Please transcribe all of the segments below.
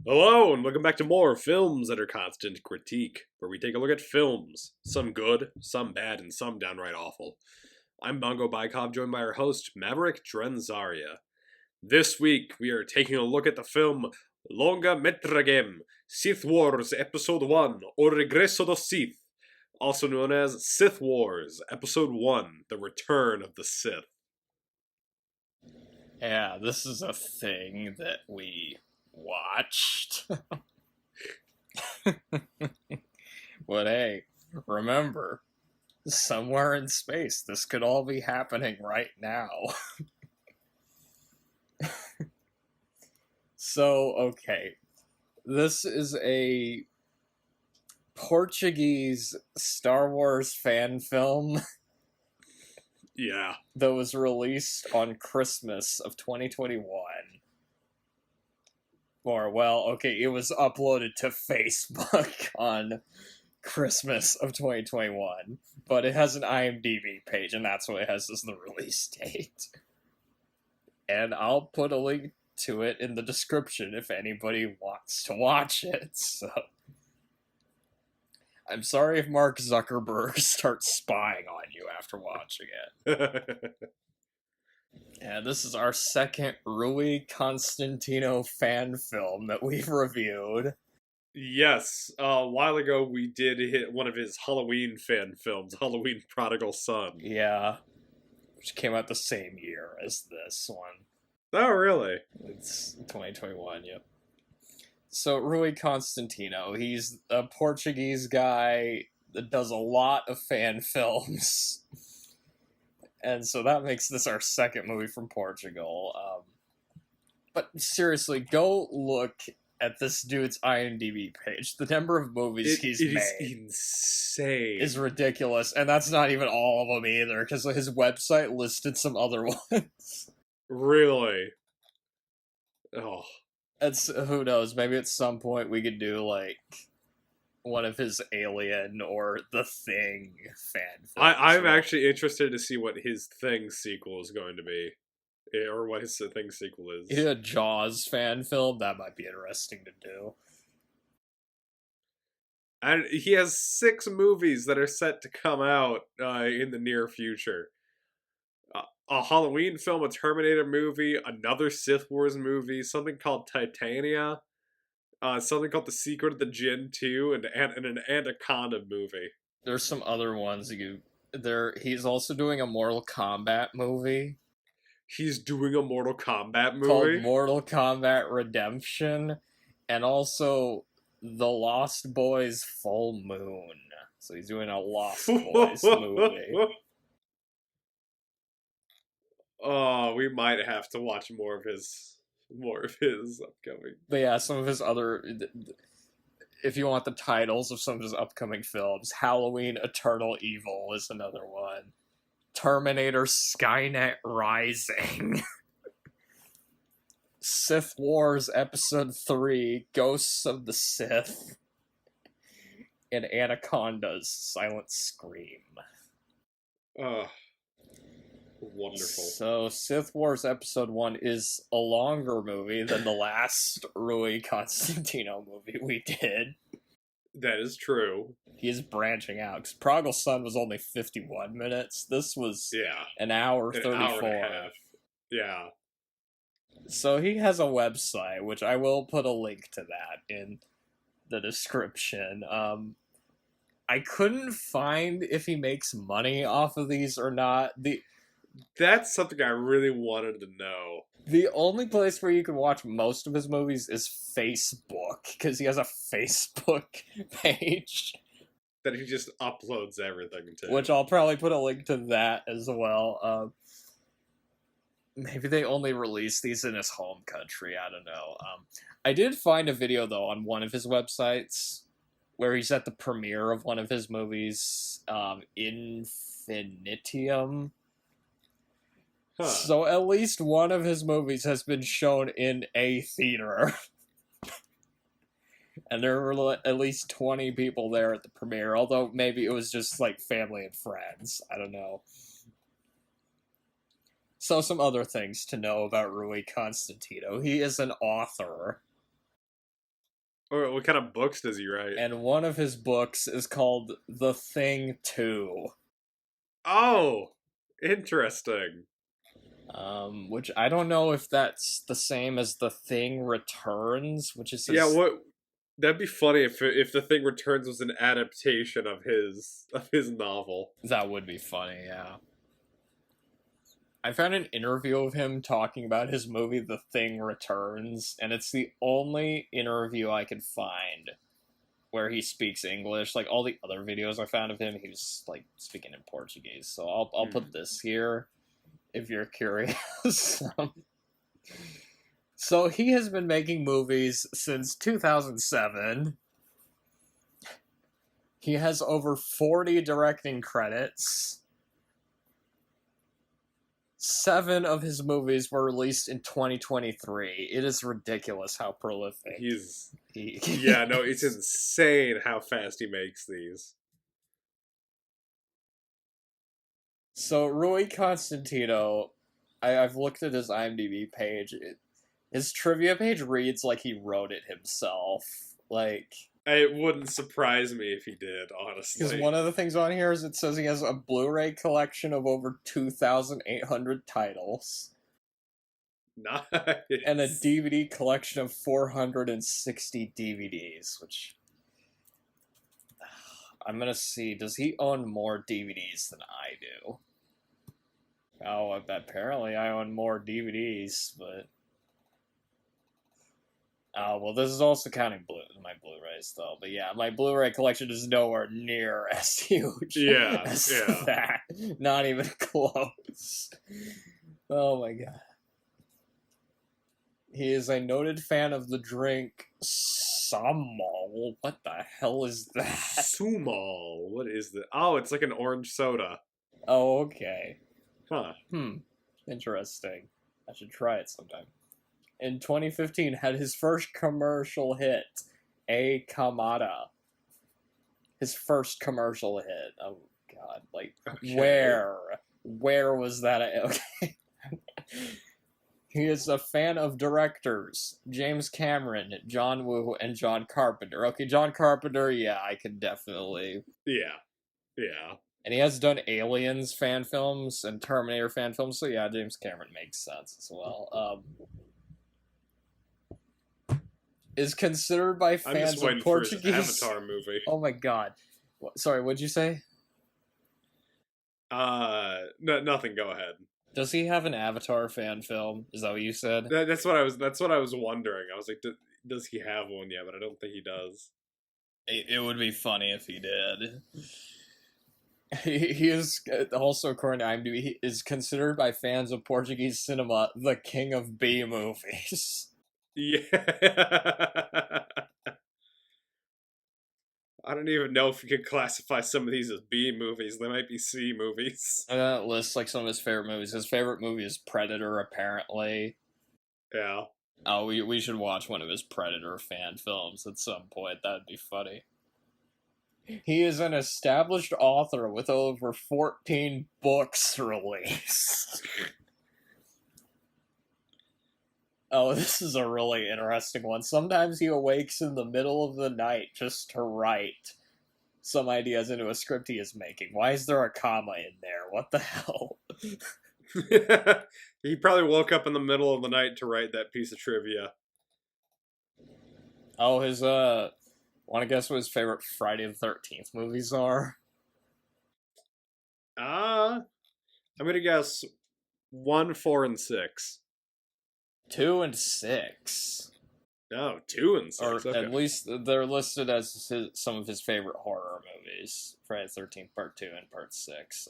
Hello, and welcome back to more Films Under Constant Critique, where we take a look at films, some good, some bad, and some downright awful. I'm Bongo Baikov, joined by our host, Maverick, Dren, Zaria. This week, we are taking a look at the film Longa Metragem, Sith Wars Episode 1, O Regresso do Sith, also known as Sith Wars Episode 1, The Return of the Sith. Yeah, this is a thing that we watched. But hey, remember, somewhere in space, this could all be happening right now. Okay, this is a Portuguese Star Wars fan film Yeah. that was released on Christmas of 2021. Or, well, okay, it was uploaded to Facebook on Christmas of 2021, but it has an IMDb page, and that's what it has as the release date. And I'll put a link to it in the description if anybody wants to watch it, so... I'm sorry if Mark Zuckerberg starts spying on you after watching it. And this is our second Rui Constantino fan film that we've reviewed. Yes, a while ago we did hit one of his Halloween fan films, Halloween Prodigal Son. Yeah. Which came out the same year as this one. Oh, really? It's 2021, yep. So, Rui Constantino, he's a Portuguese guy that does a lot of fan films. And so that makes this our second movie from Portugal. But seriously, go look at this dude's IMDb page. The number of movies he's made is insane. is ridiculous, and that's not even all of them either, because his website listed some other ones. Really? Oh. It's, who knows, maybe at some point we could do, like, one of his Alien or The Thing fan films. I'm actually interested to see what his Thing sequel is going to be. Or what his Thing sequel is. He did a Jaws fan film, that might be interesting to do. And he has 6 movies that are set to come out in the near future. A Halloween film, a Terminator movie, another Sith Wars movie, something called Titania, something called The Secret of the Jinn 2, and an Anaconda movie. There's some other ones he's also doing a Mortal Kombat movie. He's doing a Mortal Kombat movie? Called Mortal Kombat Redemption, and also The Lost Boys Full Moon. So he's doing a Lost Boys movie. Oh, we might have to watch more of his upcoming. But yeah, some of his other... If you want the titles of some of his upcoming films, Halloween Eternal Evil is another one. Terminator Skynet Rising. Sith Wars Episode 3, Ghosts of the Sith. And Anaconda's Silent Scream. Wonderful. So, Sith Wars Episode 1 is a longer movie than the last Rui Constantino movie we did. That is true. He is branching out, because Prodigal Son was only 51 minutes. This was an hour 34. Hour and a half. Yeah. So he has a website, which I will put a link to that in the description. I couldn't find if he makes money off of these or not. That's something I really wanted to know. The only place where you can watch most of his movies is Facebook, because he has a Facebook page. That he just uploads everything to. Which I'll probably put a link to that as well. Maybe they only release these in his home country, I don't know. I did find a video, though, on one of his websites, where he's at the premiere of one of his movies, Infinitium. Huh. So at least one of his movies has been shown in a theater. And there were at least 20 people there at the premiere, although maybe it was just, like, family and friends. I don't know. So some other things to know about Rui Constantino. He is an author. Or what kind of books does he write? And one of his books is called The Thing 2. Oh, interesting. Which I don't know if that's the same as The Thing Returns, which is Yeah, what? That'd be funny if The Thing Returns was an adaptation of his novel. That would be funny, yeah. I found an interview of him talking about his movie The Thing Returns, and it's the only interview I could find where he speaks English. Like all the other videos I found of him, he was like speaking in Portuguese. So I'll put this here if you're curious. So he has been making movies since 2007. He has over 40 directing credits. 7 of his movies were released in 2023. It is ridiculous how prolific. Yeah, no, it's insane how fast he makes these. So Rui Constantino, I've looked at his IMDb page. His trivia page reads like he wrote it himself. Like, it wouldn't surprise me if he did, honestly. because one of the things on here is it says he has a Blu-ray collection of over 2,800 titles. Nice. And a DVD collection of 460 DVDs, which... I'm gonna see, does he own more DVDs than I do? Oh, apparently I own more DVDs, but... Oh, well, this is also counting my Blu-rays, though. But yeah, my Blu-ray collection is nowhere near as huge as that. Not even close. Oh my god. He is a noted fan of the drink Samol. What the hell is that? Sumal. What is that? Oh, it's like an orange soda. Oh, okay. Huh. Interesting. I should try it sometime. In 2015, had his first commercial hit, A Kamada. His first commercial hit. Oh, God. Like, okay. Where was that? Okay. He is a fan of directors James Cameron, John Woo, and John Carpenter. Okay, John Carpenter, yeah, I could definitely... Yeah. And he has done Aliens fan films and Terminator fan films, so yeah, James Cameron makes sense as well. Is considered by fans of Portuguese... For his Avatar movie. Oh my god. Sorry, what'd you say? No, nothing, go ahead. Does he have an Avatar fan film? Is that what you said? That's what I was wondering. I was like, does he have one yet? But I don't think he does. It would be funny if he did. He is also, according to IMDb, he is considered by fans of Portuguese cinema the king of B movies. Yeah. I don't even know if you could classify some of these as B movies. They might be C movies. I'm gonna list like some of his favorite movies. His favorite movie is Predator, apparently. Yeah. Oh, we should watch one of his Predator fan films at some point. That'd be funny. He is an established author with over 14 books released. Oh, this is a really interesting one. Sometimes he awakes in the middle of the night just to write some ideas into a script he is making. Why is there a comma in there? What the hell? He probably woke up in the middle of the night to write that piece of trivia. Oh, his, want to guess what his favorite Friday the 13th movies are? I'm gonna guess 1, 4, and 6. 2 and 6. No, 2 and 6. Or okay. at least they're listed as some of his favorite horror movies. Friday the 13th Part 2 and Part 6.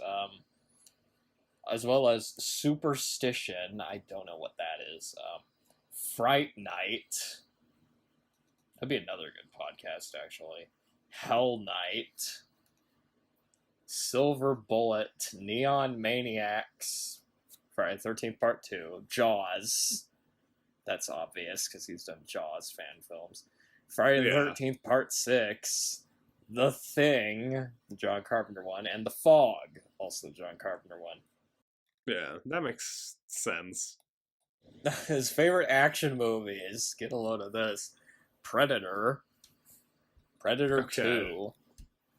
As well as Superstition. I don't know what that is. Fright Night. That'd be another good podcast, actually. Hell Night. Silver Bullet. Neon Maniacs. Friday the 13th Part 2. Jaws. That's obvious, because he's done Jaws fan films. Friday the 13th Part 6. The Thing, the John Carpenter one, and The Fog, also the John Carpenter one. Yeah, that makes sense. His favorite action movies, get a load of this, Predator, Predator Okay. 2,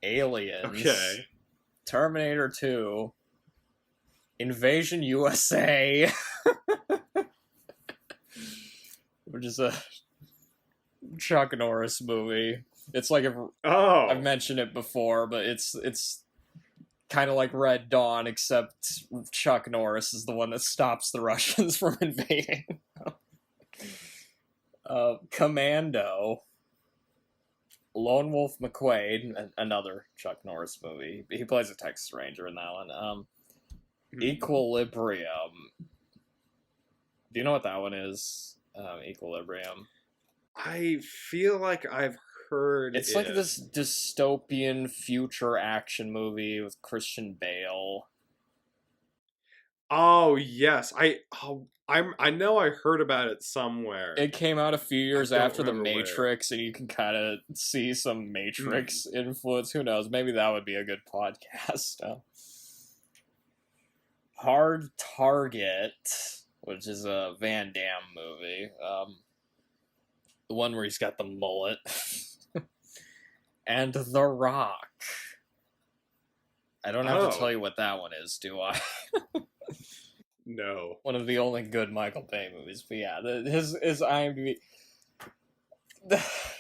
Aliens, Okay. Terminator 2, Invasion USA, which is a Chuck Norris movie. It's like I've mentioned it before, but it's kind of like Red Dawn, except Chuck Norris is the one that stops the Russians from invading. Commando, Lone Wolf McQuade, another Chuck Norris movie. He plays a Texas Ranger in that one. Equilibrium. Do you know what that one is? Equilibrium. I feel like I've heard It's like this dystopian future action movie with Christian Bale. Oh yes, I know I heard about it somewhere. It came out a few years after The Matrix, where. and you can kind of see some Matrix influence. Who knows? Maybe that would be a good podcast. Hard Target, which is a Van Damme movie. The one where he's got the mullet. And The Rock. I don't have to tell you what that one is, do I? No. One of the only good Michael Bay movies. But yeah, his IMDb...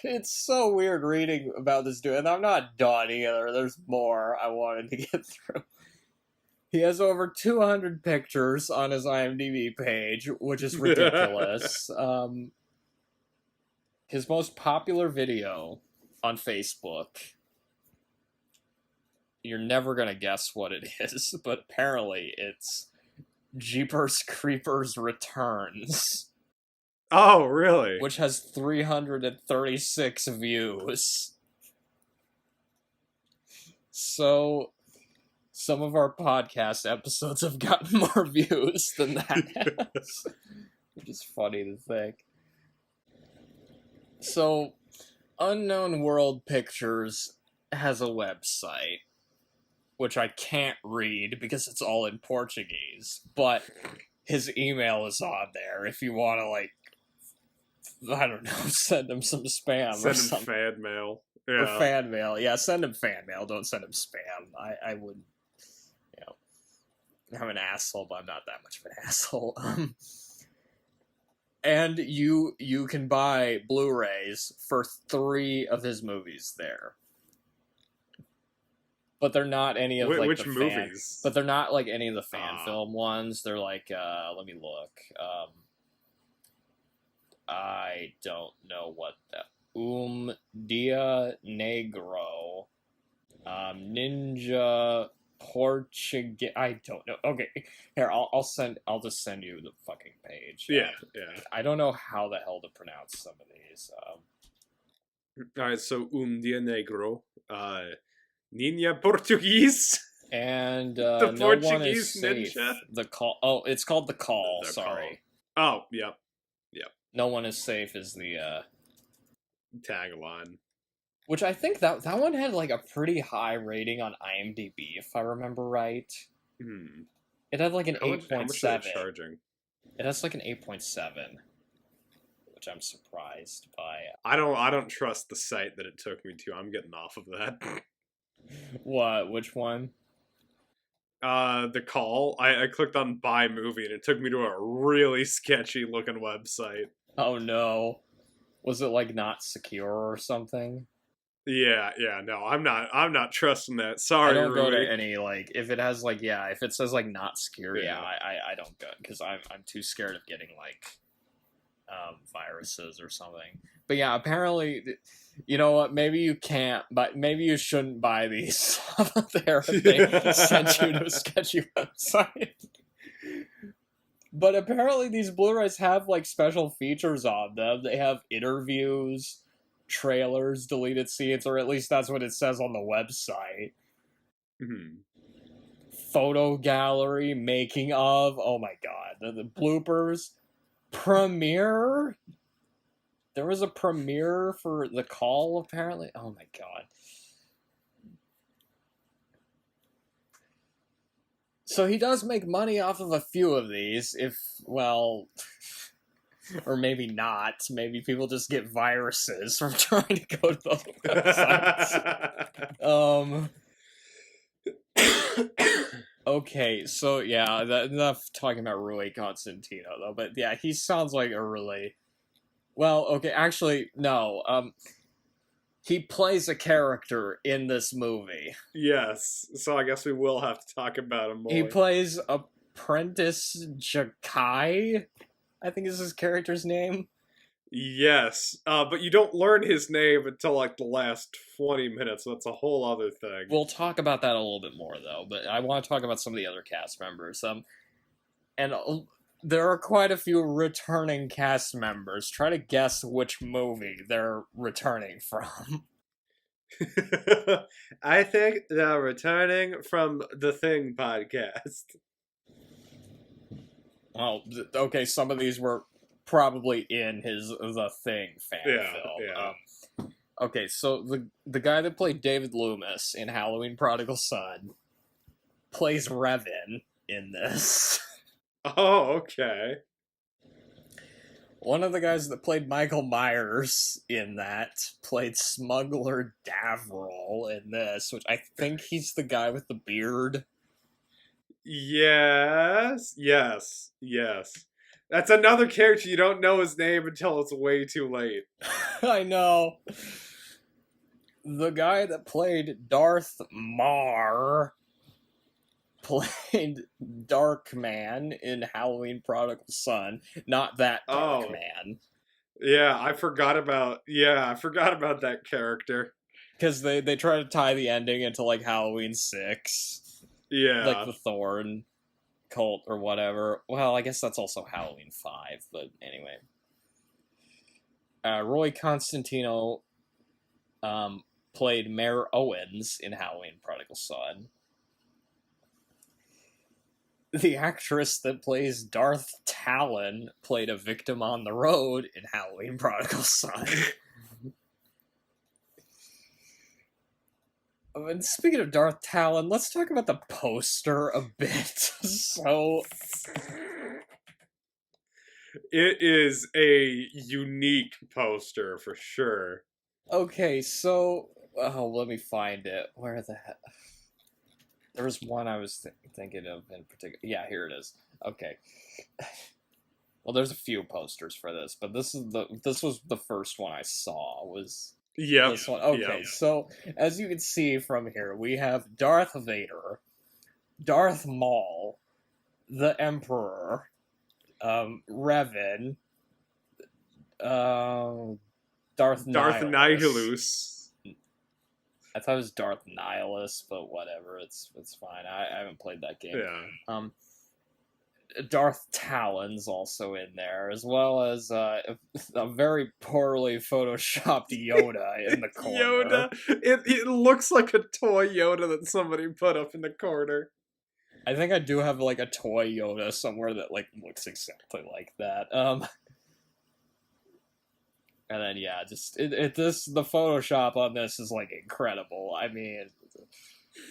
It's so weird reading about this dude, and I'm not done either. There's more I wanted to get through. He has over 200 pictures on his IMDb page, which is ridiculous. His most popular video on Facebook, you're never going to guess what it is, but apparently it's Jeepers Creepers Returns. Oh, really? Which has 336 views. So, some of our podcast episodes have gotten more views than that has, which is funny to think. So, Unknown World Pictures has a website, which I can't read because it's all in Portuguese, but his email is on there if you want to, like, I don't know, send him some spam or something. Send him fan mail. Yeah. Or fan mail. Yeah, send him fan mail. Don't send him spam. I would, I'm an asshole, but I'm not that much of an asshole. And you can buy Blu-rays for 3 of his movies there. But they're not any of like which the movies? But they're not like any of the fan film ones. They're like let me look. I don't know what that Dia Negro, Ninja Portuguese. I don't know. Okay, here I'll just send you the fucking page. Yeah. I don't know how the hell to pronounce some of these. All right, so Dia Negro, Ninja Portuguese, and the no Portuguese one is ninja. safe. The Call. Oh, it's called The Call. Sorry. Call. Oh, yep. No one is safe is the tagline. Which I think that one had like a pretty high rating on IMDb, if I remember right. It had like an 8.7. How much are they charging? It has like an 8.7, which I'm surprised by. I don't trust the site that it took me to. I'm getting off of that. What? Which one? The Call. I clicked on buy movie and it took me to a really sketchy looking website. Oh no. Was it like not secure or something? Yeah, no, I'm not trusting that. Sorry, I don't Rui. go to any, like, if it has, like, if it says, like, not secure, I don't go, because I'm too scared of getting, like, viruses or something. But yeah, apparently, you know what, maybe you can't, but maybe you shouldn't buy these there if they sent you to a sketchy website. But apparently these Blu-rays have, like, special features on them. They have interviews, trailers, deleted scenes, or at least that's what it says on the website. Photo gallery, making of, oh my god, the bloopers, premiere. There was a premiere for The Call, apparently. Oh my god. So he does make money off of a few of these, Or maybe not. Maybe people just get viruses from trying to go to those websites. Okay, so yeah, enough talking about Rui Constantino, though. But yeah, he sounds like a really... Well, okay, actually, no. He plays a character in this movie. Yes, so I guess we will have to talk about him more. He plays Apprentice Jakai, I think is his character's name. Yes, but you don't learn his name until like the last 20 minutes, so that's a whole other thing. We'll talk about that a little bit more, though, but I want to talk about some of the other cast members. And there are quite a few returning cast members. Try to guess which movie they're returning from. I think they're returning from the Thing podcast. Well, okay, some of these were probably in The Thing fan film. Yeah. Okay, so the guy that played David Loomis in Halloween Prodigal Son plays Revan in this. Oh, okay. One of the guys that played Michael Myers in that played Smuggler Davril in this, which I think he's the guy with the beard. Yes. That's another character you don't know his name until it's way too late. I know. The guy that played Darth Mar played Darkman in Halloween Prodigal Son. Not that Darkman. Yeah, I forgot about that character. Because they try to tie the ending into like Halloween 6. Yeah. Like the Thorn cult or whatever. Well, I guess that's also Halloween 5, but anyway. Rui Constantino played Mayor Owens in Halloween Prodigal Son. The actress that plays Darth Talon played a victim on the road in Halloween Prodigal Son. And speaking of Darth Talon, let's talk about the poster a bit. It is a unique poster for sure. Okay, so... Oh, let me find it. Where the heck... There was one I was thinking of in particular. Yeah, here it is. Okay. Well, there's a few posters for this, but this was the first one I saw. This one. Okay, so as you can see from here, we have Darth Vader, Darth Maul, the Emperor, Revan, Darth Nihilus. I thought it was Darth Nihilus, but whatever, it's fine. I haven't played that game. Yeah. Darth Talon's also in there, as well as a very poorly photoshopped Yoda in the corner. Yoda! It looks like a toy Yoda that somebody put up in the corner. I think I do have like a toy Yoda somewhere that like looks exactly like that. And then yeah, just the Photoshop on this is like incredible. I mean,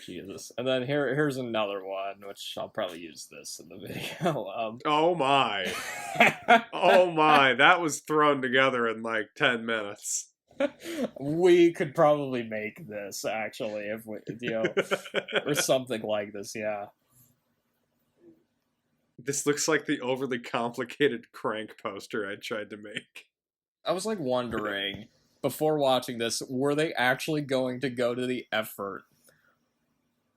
Jesus. And then here's another one, which I'll probably use this in the video. Oh my. Oh my, that was thrown together in like 10 minutes. We could probably make this, actually, if we, or something like this, yeah. This looks like the overly complicated Crank poster I tried to make. I was like wondering, before watching this, were they actually going to go to the effort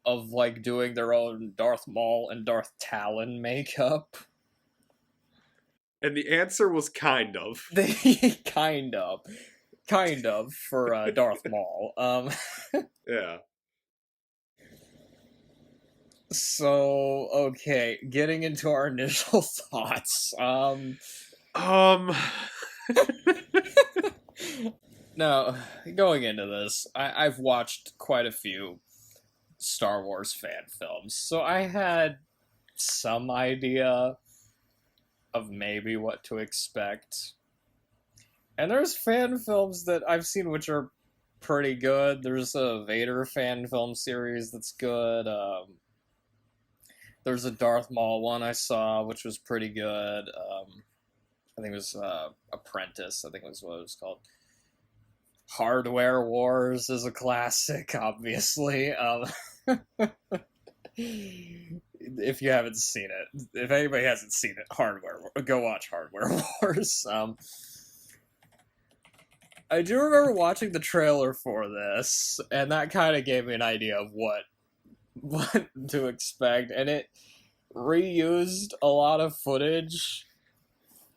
of like doing their own Darth Maul and Darth Talon makeup? And the answer was kind of. kind of for Darth Maul. Yeah. So okay, getting into our initial thoughts. Now, going into this, I've watched quite a few Star Wars fan films, so I had some idea of maybe what to expect. And there's fan films that I've seen which are pretty good. There's a Vader fan film series that's good. There's a Darth Maul one I saw, which was pretty good. I think it was Apprentice. I think was what it was called. Hardware Wars is a classic, obviously. If you haven't seen it, if anybody hasn't seen it, go watch Hardware Wars. I do remember watching the trailer for this, and that kind of gave me an idea of what to expect, and it reused a lot of footage,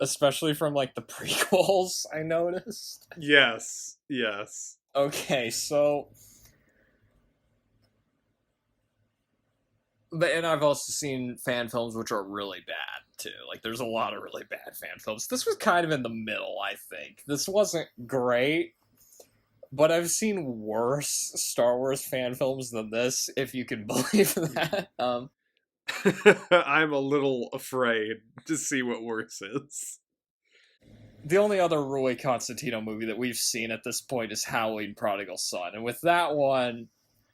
especially from like the prequels, I noticed. Yes. Okay, so and I've also seen fan films which are really bad too. Like there's a lot of really bad fan films. This was kind of in the middle, I think. This wasn't great, but I've seen worse Star Wars fan films than this, if you can believe that. I'm a little afraid to see what worse is. The only other Rui Constantino movie that we've seen at this point is Halloween Prodigal Son. And with that one,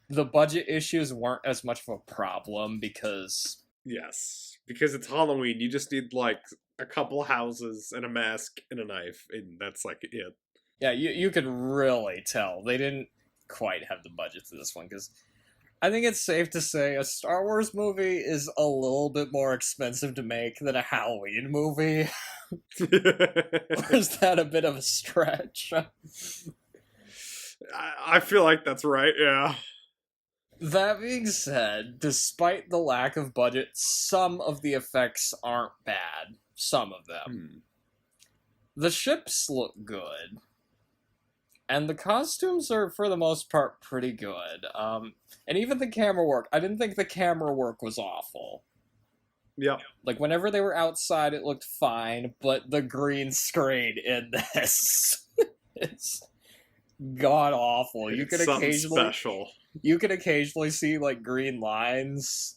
the budget issues weren't as much of a problem because... Yes, because it's Halloween. You just need, like, a couple houses and a mask and a knife, and that's, like, it. Yeah, you could really tell. They didn't quite have the budget for this one, because I think it's safe to say a Star Wars movie is a little bit more expensive to make than a Halloween movie. Or is that a bit of a stretch? I feel like that's right, yeah. That being said, despite the lack of budget, some of the effects aren't bad. Some of them. The ships look good. And the costumes are, for the most part, pretty good. And even the camera work. I didn't think the camera work was awful. Yep. Like, whenever they were outside, it looked fine, but the green screen in this is god-awful. You could occasionally see, like, green lines.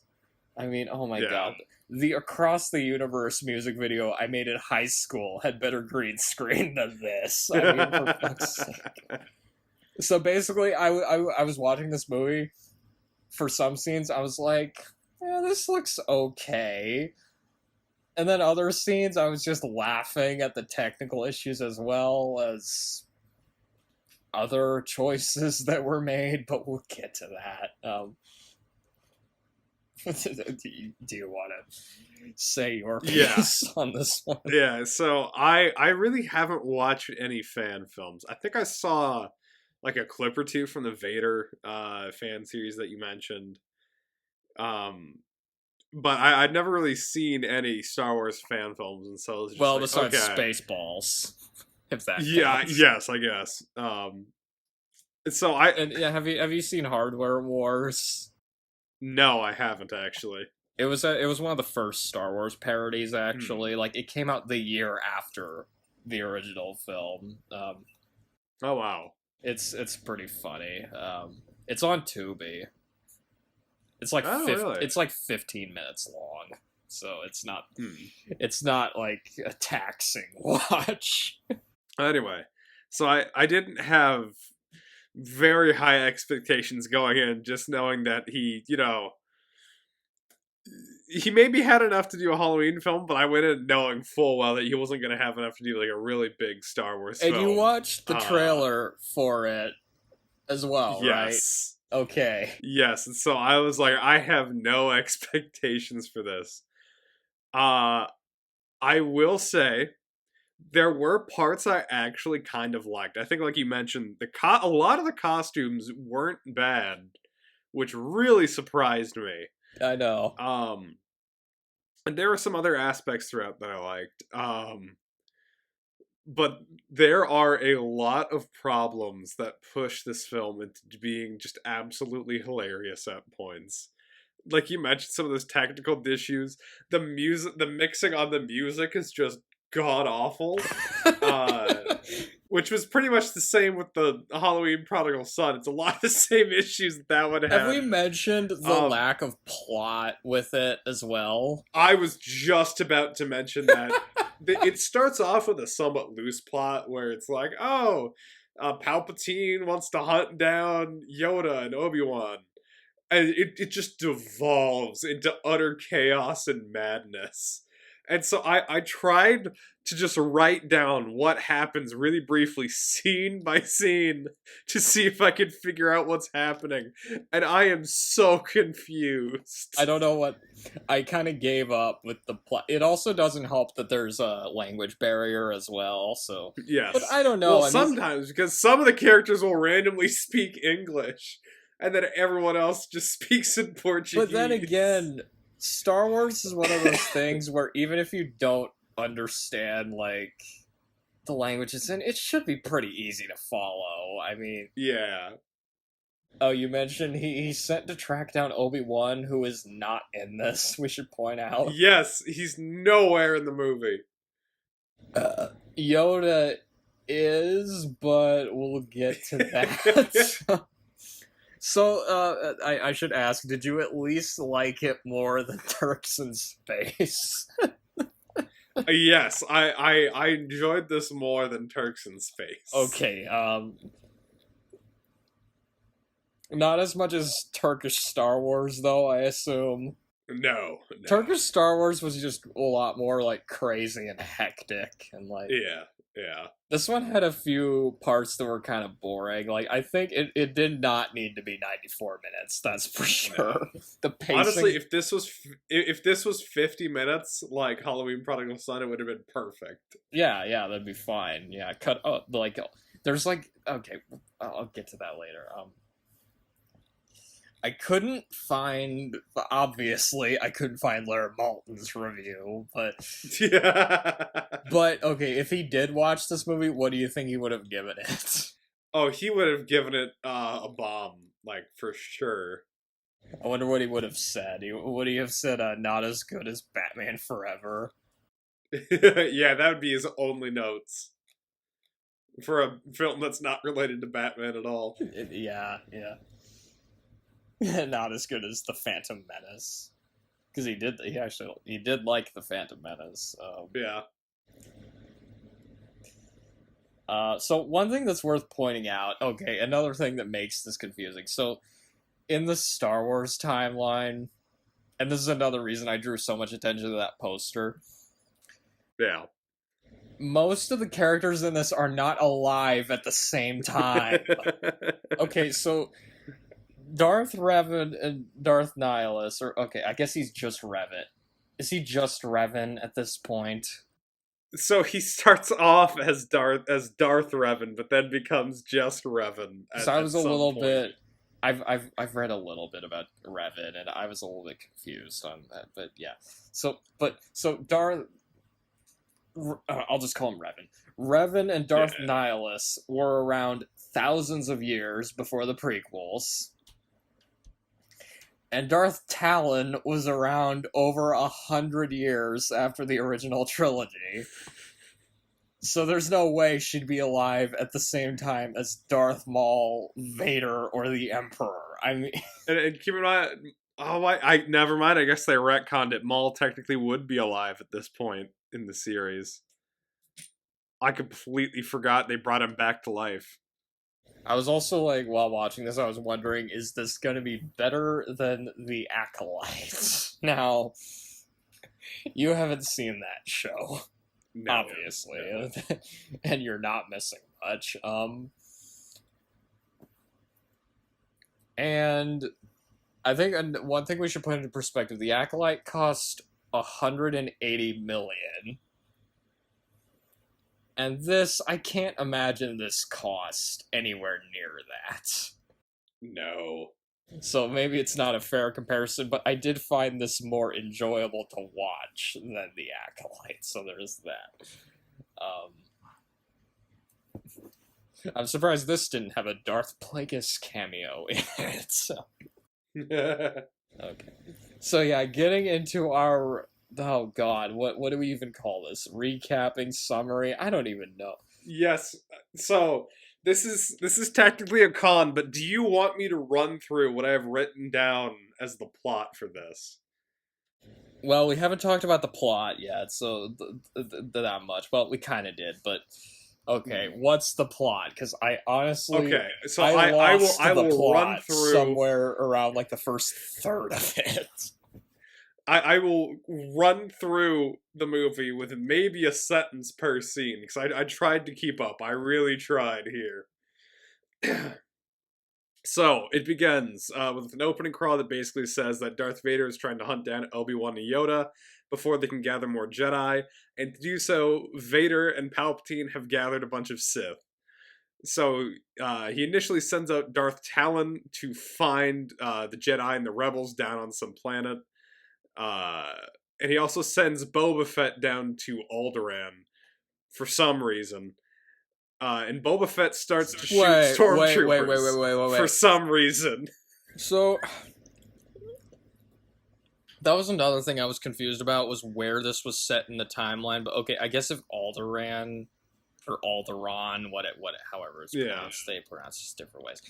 I mean, oh my god. The Across the Universe music video I made in high school had better green screen than this. I mean, for fuck's sake. So basically, I was watching this movie. For some scenes, I was like, yeah, this looks okay. And then other scenes, I was just laughing at the technical issues as well as other choices that were made, but we'll get to that. Do you want to say your piece on this one? Yeah, so I really haven't watched any fan films. I think I saw like a clip or two from the Vader fan series that you mentioned. But I'd never really seen any Star Wars fan films, and so it was just besides Spaceballs, if that counts. Yes, I guess. So have you seen Hardware Wars? No, I haven't actually. It was one of the first Star Wars parodies, actually. Like, it came out the year after the original film. Oh wow, it's pretty funny. It's on Tubi. It's like really? It's like 15 minutes long, so it's not like a taxing watch. Anyway, so I didn't have very high expectations going in, just knowing that he maybe had enough to do a Halloween film, but I went in knowing full well that he wasn't going to have enough to do like a really big Star Wars film. And you watched the trailer for it as well, right? Yes. Okay. Yes, and so I was like, I have no expectations for this. I will say, there were parts I actually kind of liked. I think, like you mentioned, a lot of the costumes weren't bad, which really surprised me. I know. And there were some other aspects throughout that I liked. But there are a lot of problems that push this film into being just absolutely hilarious at points. Like you mentioned, some of those technical issues. The mixing on the music is just god-awful. Which was pretty much the same with the Halloween Prodigal Son. It's a lot of the same issues that would have. Have we mentioned the lack of plot with it as well? I was just about to mention that. It starts off with a somewhat loose plot where it's like, Palpatine wants to hunt down Yoda and Obi-Wan. And it just devolves into utter chaos and madness. And so I tried to just write down what happens really briefly, scene by scene, to see if I could figure out what's happening. And I am so confused. I don't know what... I kind of gave up with the plot. It also doesn't help that there's a language barrier as well, so... Yes. But I don't know. Well, sometimes, because some of the characters will randomly speak English, and then everyone else just speaks in Portuguese. But then again, Star Wars is one of those things where even if you don't understand, like, the languages, and it should be pretty easy to follow. I mean... Yeah. Oh, you mentioned he's sent to track down Obi-Wan, who is not in this, we should point out. Yes, he's nowhere in the movie. Yoda is, but we'll get to that. So, I should ask, did you at least like it more than Turks in Space? Yes, I enjoyed this more than Turks in Space. Okay, not as much as Turkish Star Wars, though, I assume. No. Turkish Star Wars was just a lot more, like, crazy and hectic, and, like... Yeah. This one had a few parts that were kind of boring. Like, I think it did not need to be 94 minutes, that's for sure. No. The pacing... Honestly, if this was 50 minutes, like Halloween Prodigal Son, it would have been perfect. Yeah, that'd be fine. Yeah, cut... like, there's, like... Okay, I'll get to that later. I couldn't find... Obviously, I couldn't find Laird Malton's review, but... Yeah. But, okay, if he did watch this movie, what do you think he would have given it? Oh, he would have given it a bomb, like, for sure. I wonder what he would have said. Would he have said, not as good as Batman Forever? Yeah, that would be his only notes. For a film that's not related to Batman at all. Yeah. Not as good as The Phantom Menace. Because he did like The Phantom Menace. Yeah. So one thing that's worth pointing out, okay, another thing that makes this confusing. So, in the Star Wars timeline, and this is another reason I drew so much attention to that poster. Yeah. Most of the characters in this are not alive at the same time. Okay, so... Darth Revan and Darth Nihilus, I guess he's just Revan. Is he just Revan at this point? So he starts off as Darth Revan, but then becomes just Revan. So I was a little bit... I've read a little bit about Revan, and I was a little bit confused on that, but yeah. So Darth... I'll just call him Revan. Revan and Darth Nihilus were around thousands of years before the prequels. And Darth Talon was around over 100 years after the original trilogy. So there's no way she'd be alive at the same time as Darth Maul, Vader, or the Emperor. I mean... And keep in mind... Oh, I never mind. I guess they retconned it. Maul technically would be alive at this point in the series. I completely forgot they brought him back to life. I was also, like, while watching this, I was wondering, is this going to be better than The Acolyte? Now, you haven't seen that show, no, obviously, no. And you're not missing much. And I think one thing we should put into perspective, The Acolyte cost $180 million. And this, I can't imagine this cost anywhere near that. No. So maybe it's not a fair comparison, but I did find this more enjoyable to watch than The Acolyte, so there's that. I'm surprised this didn't have a Darth Plagueis cameo in it. So. Okay. So yeah, getting into our... Oh god, what do we even call this? Recapping, summary? I don't even know. Yes, so this is technically a con, but do you want me to run through what I've written down as the plot for this? Well, we haven't talked about the plot yet, so that much. Well, we kind of did, but okay, what's the plot? Because I honestly... Okay, so I will run through... somewhere around, like, the first third of it. I will run through the movie with maybe a sentence per scene, because I tried to keep up. I really tried here. So, it begins with an opening crawl that basically says that Darth Vader is trying to hunt down Obi-Wan and Yoda before they can gather more Jedi, and to do so, Vader and Palpatine have gathered a bunch of Sith. So, he initially sends out Darth Talon to find the Jedi and the Rebels down on some planet. And he also sends Boba Fett down to Alderaan for some reason. And Boba Fett starts to shoot stormtroopers for some reason. So, that was another thing I was confused about, was where this was set in the timeline. But okay, I guess if Alderaan, or Alderaan, however it's pronounced, they pronounce it different ways.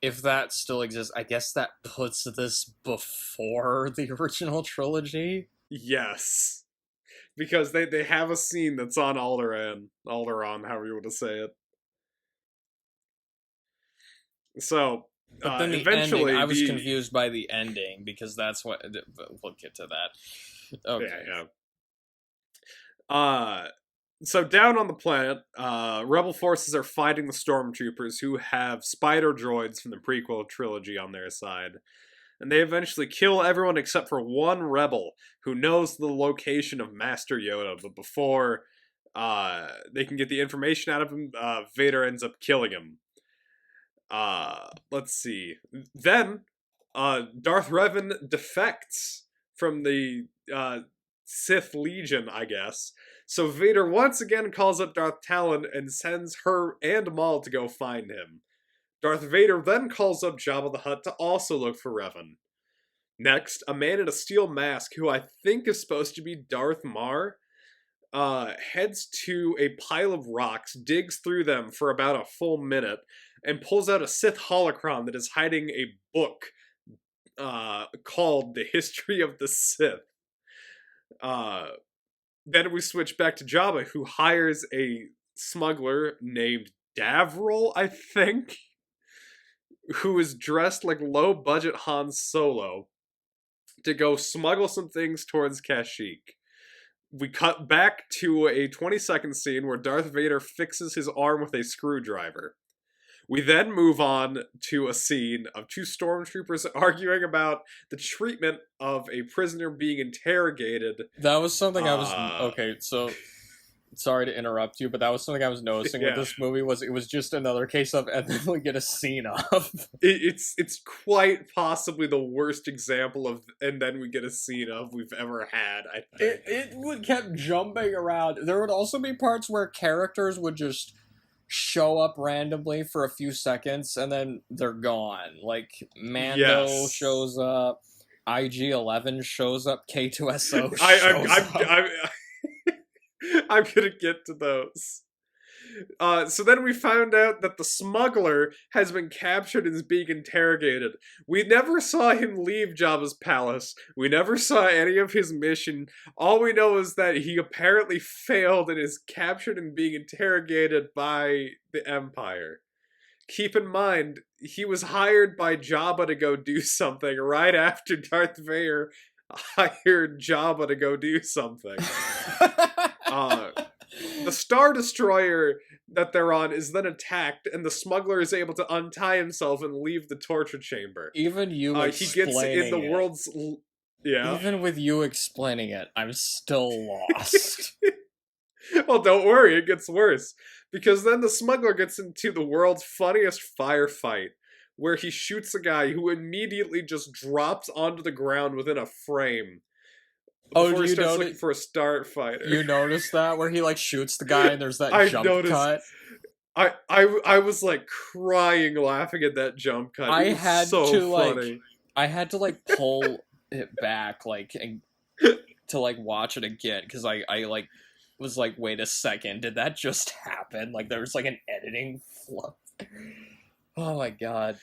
If that still exists, I guess that puts this before the original trilogy? Yes. Because they have a scene that's on Alderaan, however you want to say it. So, but then the eventually, ending, I was confused by the ending, because that's what... We'll get to that. Okay. Yeah. So down on the planet, Rebel forces are fighting the stormtroopers, who have spider droids from the prequel trilogy on their side. And they eventually kill everyone except for one rebel who knows the location of Master Yoda. But before they can get the information out of him, Vader ends up killing him. Let's see. Then Darth Revan defects from the Sith Legion, I guess. So Vader once again calls up Darth Talon and sends her and Maul to go find him. Darth Vader then calls up Jabba the Hutt to also look for Revan. Next, a man in a steel mask, who I think is supposed to be Darth Mar, heads to a pile of rocks, digs through them for about a full minute, and pulls out a Sith holocron that is hiding a book called The History of the Sith. Then we switch back to Jabba, who hires a smuggler named Davril, I think, who is dressed like low-budget Han Solo, to go smuggle some things towards Kashyyyk. We cut back to a 20-second scene where Darth Vader fixes his arm with a screwdriver. We then move on to a scene of two stormtroopers arguing about the treatment of a prisoner being interrogated. That was something I was... Okay, so... Sorry to interrupt you, but that was something I was noticing with this movie, was it was just another case of, and then we get a scene of. It's quite possibly the worst example of, and then we get a scene of, we've ever had, I think. It would kept jumping around. There would also be parts where characters would just show up randomly for a few seconds, and then they're gone. Like, Mando shows up, IG-11 shows up, K2SO shows up. I'm gonna get to those. So then we found out that the smuggler has been captured and is being interrogated. We never saw him leave Jabba's palace. We never saw any of his mission. All we know is that he apparently failed and is captured and being interrogated by the Empire. Keep in mind, he was hired by Jabba to go do something right after Darth Vader hired Jabba to go do something. The Star Destroyer that they're on is then attacked, and the smuggler is able to untie himself and leave the torture chamber. Even you explaining he gets in the world's... Yeah. Even with you explaining it, I'm still lost. Well, don't worry, it gets worse. Because then the smuggler gets into the world's funniest firefight, where he shoots a guy who immediately just drops onto the ground within a frame. Before he starts looking for a starfighter. You noticed that? Where he, like, shoots the guy and there's that jump cut? I was, like, crying laughing at that jump cut. I had to, like, pull it back, like, and, to, like, watch it again, because I, like, was like, wait a second, did that just happen? Like, there was, like, an editing fluff. Oh, my God.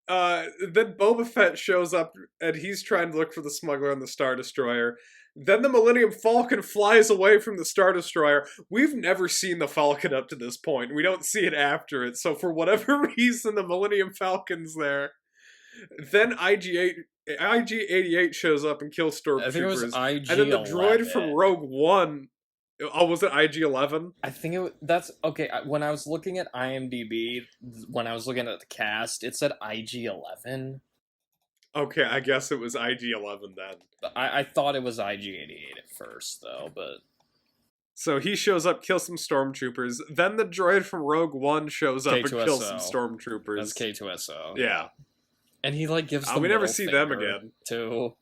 Then Boba Fett shows up, and he's trying to look for the smuggler on the Star Destroyer. Then the Millennium Falcon flies away from the Star Destroyer. We've never seen the Falcon up to this point. We don't see it after it, so for whatever reason, the Millennium Falcon's there. Then IG-8 IG-88 shows up and kills I think it was stormtroopers. IG-11. And then the droid from Rogue One... Oh, was it IG-11? I think that's... Okay, when I was looking at IMDb, when I was looking at the cast, it said IG-11. Okay, I guess it was IG-11 then. I thought it was IG-88 at first, though, but... So he shows up, kills some stormtroopers. Then the droid from Rogue One shows up and kills some stormtroopers. That's K2SO. Yeah. And he, like, gives the we never middle see finger, them again. Too.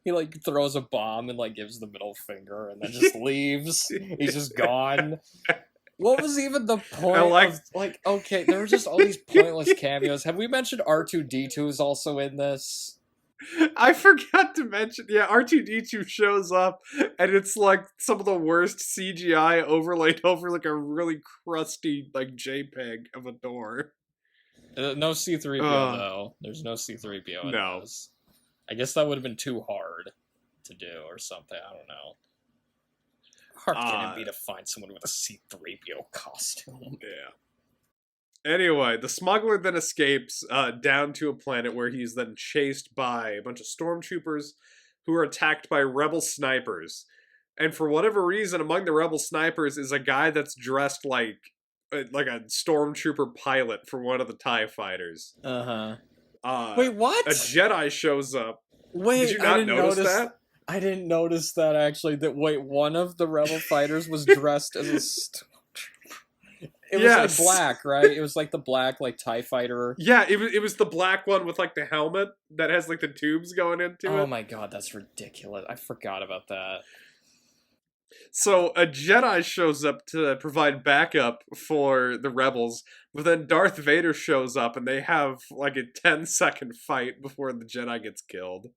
He, like, throws a bomb and, like, gives the middle finger and then just leaves. He's just gone. What was even the point of, like, okay, there were just all these pointless cameos. Have we mentioned R2-D2 is also in this? I forgot to mention, yeah, R2-D2 shows up, and it's, like, some of the worst CGI overlaid over, like, a really crusty, like, JPEG of a door. No C-3PO, though. There's no C-3PO in this. I guess that would have been too hard to do or something. I don't know. Hard can it be to find someone with a C-3PO costume? Yeah. Anyway, the smuggler then escapes down to a planet where he's then chased by a bunch of stormtroopers who are attacked by rebel snipers. And for whatever reason, among the rebel snipers is a guy that's dressed like a stormtrooper pilot for one of the TIE fighters. Wait, what? A Jedi shows up. Wait, did you not notice that? I didn't notice that, actually. One of the rebel fighters was dressed as a stormtrooper. It was like black, right? It was like the black, like, TIE fighter. Yeah, it was the black one with, like, the helmet that has, like, the tubes going into it. Oh my god, that's ridiculous. I forgot about that. So a Jedi shows up to provide backup for the rebels, but then Darth Vader shows up and they have like a 10-second fight before the Jedi gets killed.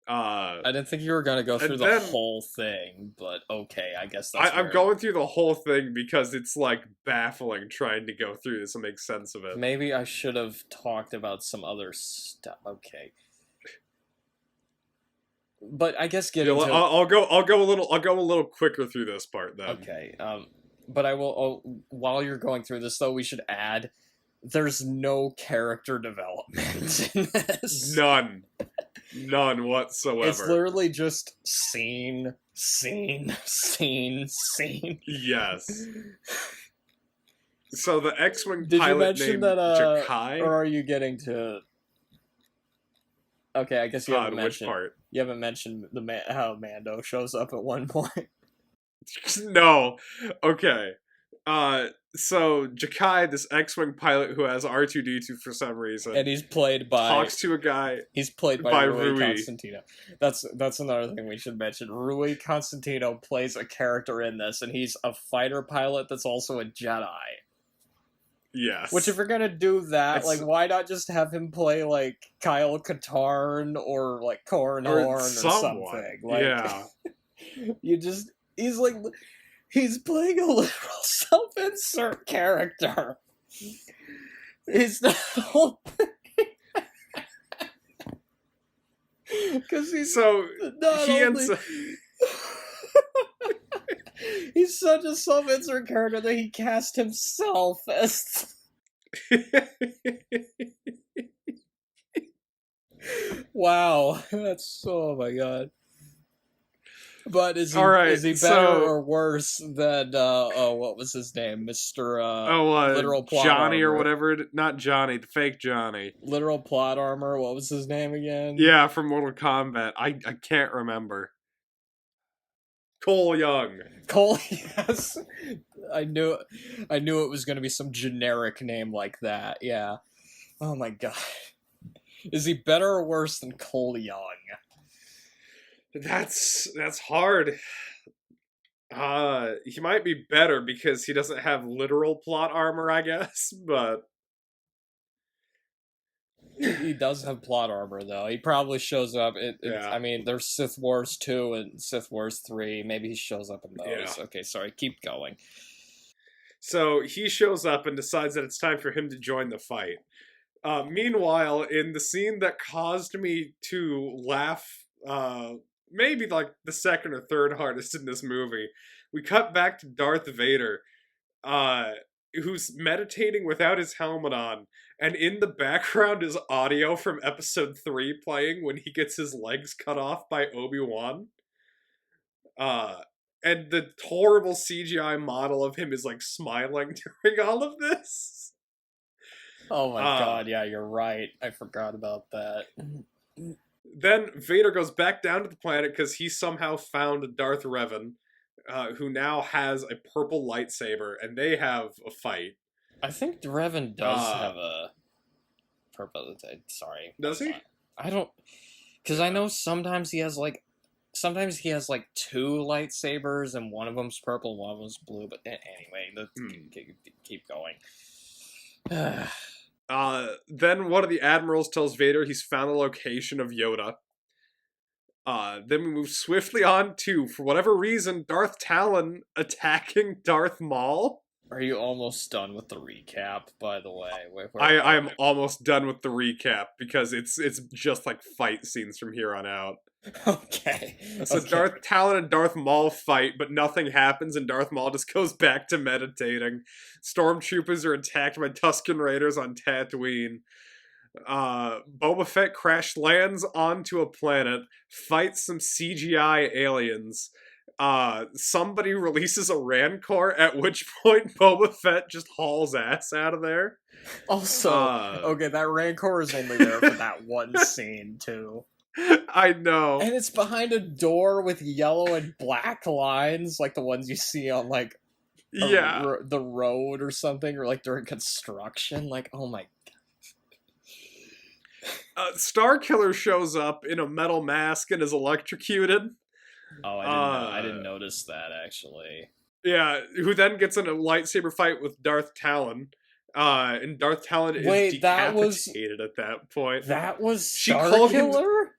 I didn't think you were going to go through the whole thing, but okay, I guess that's I'm going through the whole thing because it's like baffling trying to go through this and make sense of it. Maybe I should have talked about some other stuff. Okay. But I guess I'll go a little quicker through this part then. Okay. But I will. While you're going through this, though, we should add: there's no character development in this. None whatsoever. It's literally just scene. Yes. So the X-wing Did pilot you mention named that, Jakai? or are you getting to? Okay, I guess you haven't mentioned. Which part? You haven't mentioned how Mando shows up at one point. No. Okay. So Jakai, this X-wing pilot who has R2-D2 for some reason, and he's played by talks to a guy. He's played by Rui Constantino. That's another thing we should mention. Rui Constantino plays a character in this, and he's a fighter pilot that's also a Jedi. Yes. Which, if you're gonna do that, like, why not just have him play, like, Kyle Katarn or, like, Cornhorn or something? Like, yeah. He's playing a literal self-insert character. He's the whole thing. Because he's he's such a self-insert character that he cast himself as... Wow, oh my god. But is he better or worse than what was his name, Mr. Literal Plot Johnny Armor. Or whatever? Not Johnny, the fake Johnny. Literal Plot Armor. What was his name again? Yeah, from Mortal Kombat. I can't remember. Cole Young. Cole, yes. I knew it was going to be some generic name like that. Yeah. Oh my god. Is he better or worse than Cole Young? That's hard. He might be better because he doesn't have literal plot armor, I guess, but he does have plot armor, though. He probably shows up. Yeah. I mean, there's Sith Wars 2 and Sith Wars 3. Maybe he shows up in those. Yeah. Okay, sorry. Keep going. So he shows up and decides that it's time for him to join the fight. Meanwhile, in the scene that caused me to laugh, maybe like the second or third hardest in this movie, we cut back to Darth Vader, who's meditating without his helmet on, and in the background is audio from episode 3 playing when he gets his legs cut off by Obi-Wan. And the horrible CGI model of him is like smiling during all of this. Oh my god, yeah, you're right. I forgot about that. Then Vader goes back down to the planet because he somehow found Darth Revan, who now has a purple lightsaber, and they have a fight. I think Revan does have a purple. Sorry, does he? I don't, because I know sometimes he has like two lightsabers, and one of them's purple, one of them's blue. But anyway, let's keep going. Then one of the admirals tells Vader he's found the location of Yoda. Then we move swiftly on to, for whatever reason, Darth Talon attacking Darth Maul. Are you almost done with the recap, by the way? I'm almost done with the recap, because it's just like fight scenes from here on out. Okay. So Darth Talon and Darth Maul fight, but nothing happens, and Darth Maul just goes back to meditating. Stormtroopers are attacked by Tusken Raiders on Tatooine. Boba Fett crash lands onto a planet, fights some CGI aliens. Somebody releases a Rancor, at which point Boba Fett just hauls ass out of there. Also, okay, that Rancor is only there for that one scene, too. I know. And it's behind a door with yellow and black lines, like the ones you see on, like, the road or something, or, like, during construction. Like, oh my god. Starkiller shows up in a metal mask and is electrocuted. Oh, I didn't notice that, actually. Yeah, who then gets in a lightsaber fight with Darth Talon. And Darth Talon is decapitated at that point. That was Starkiller?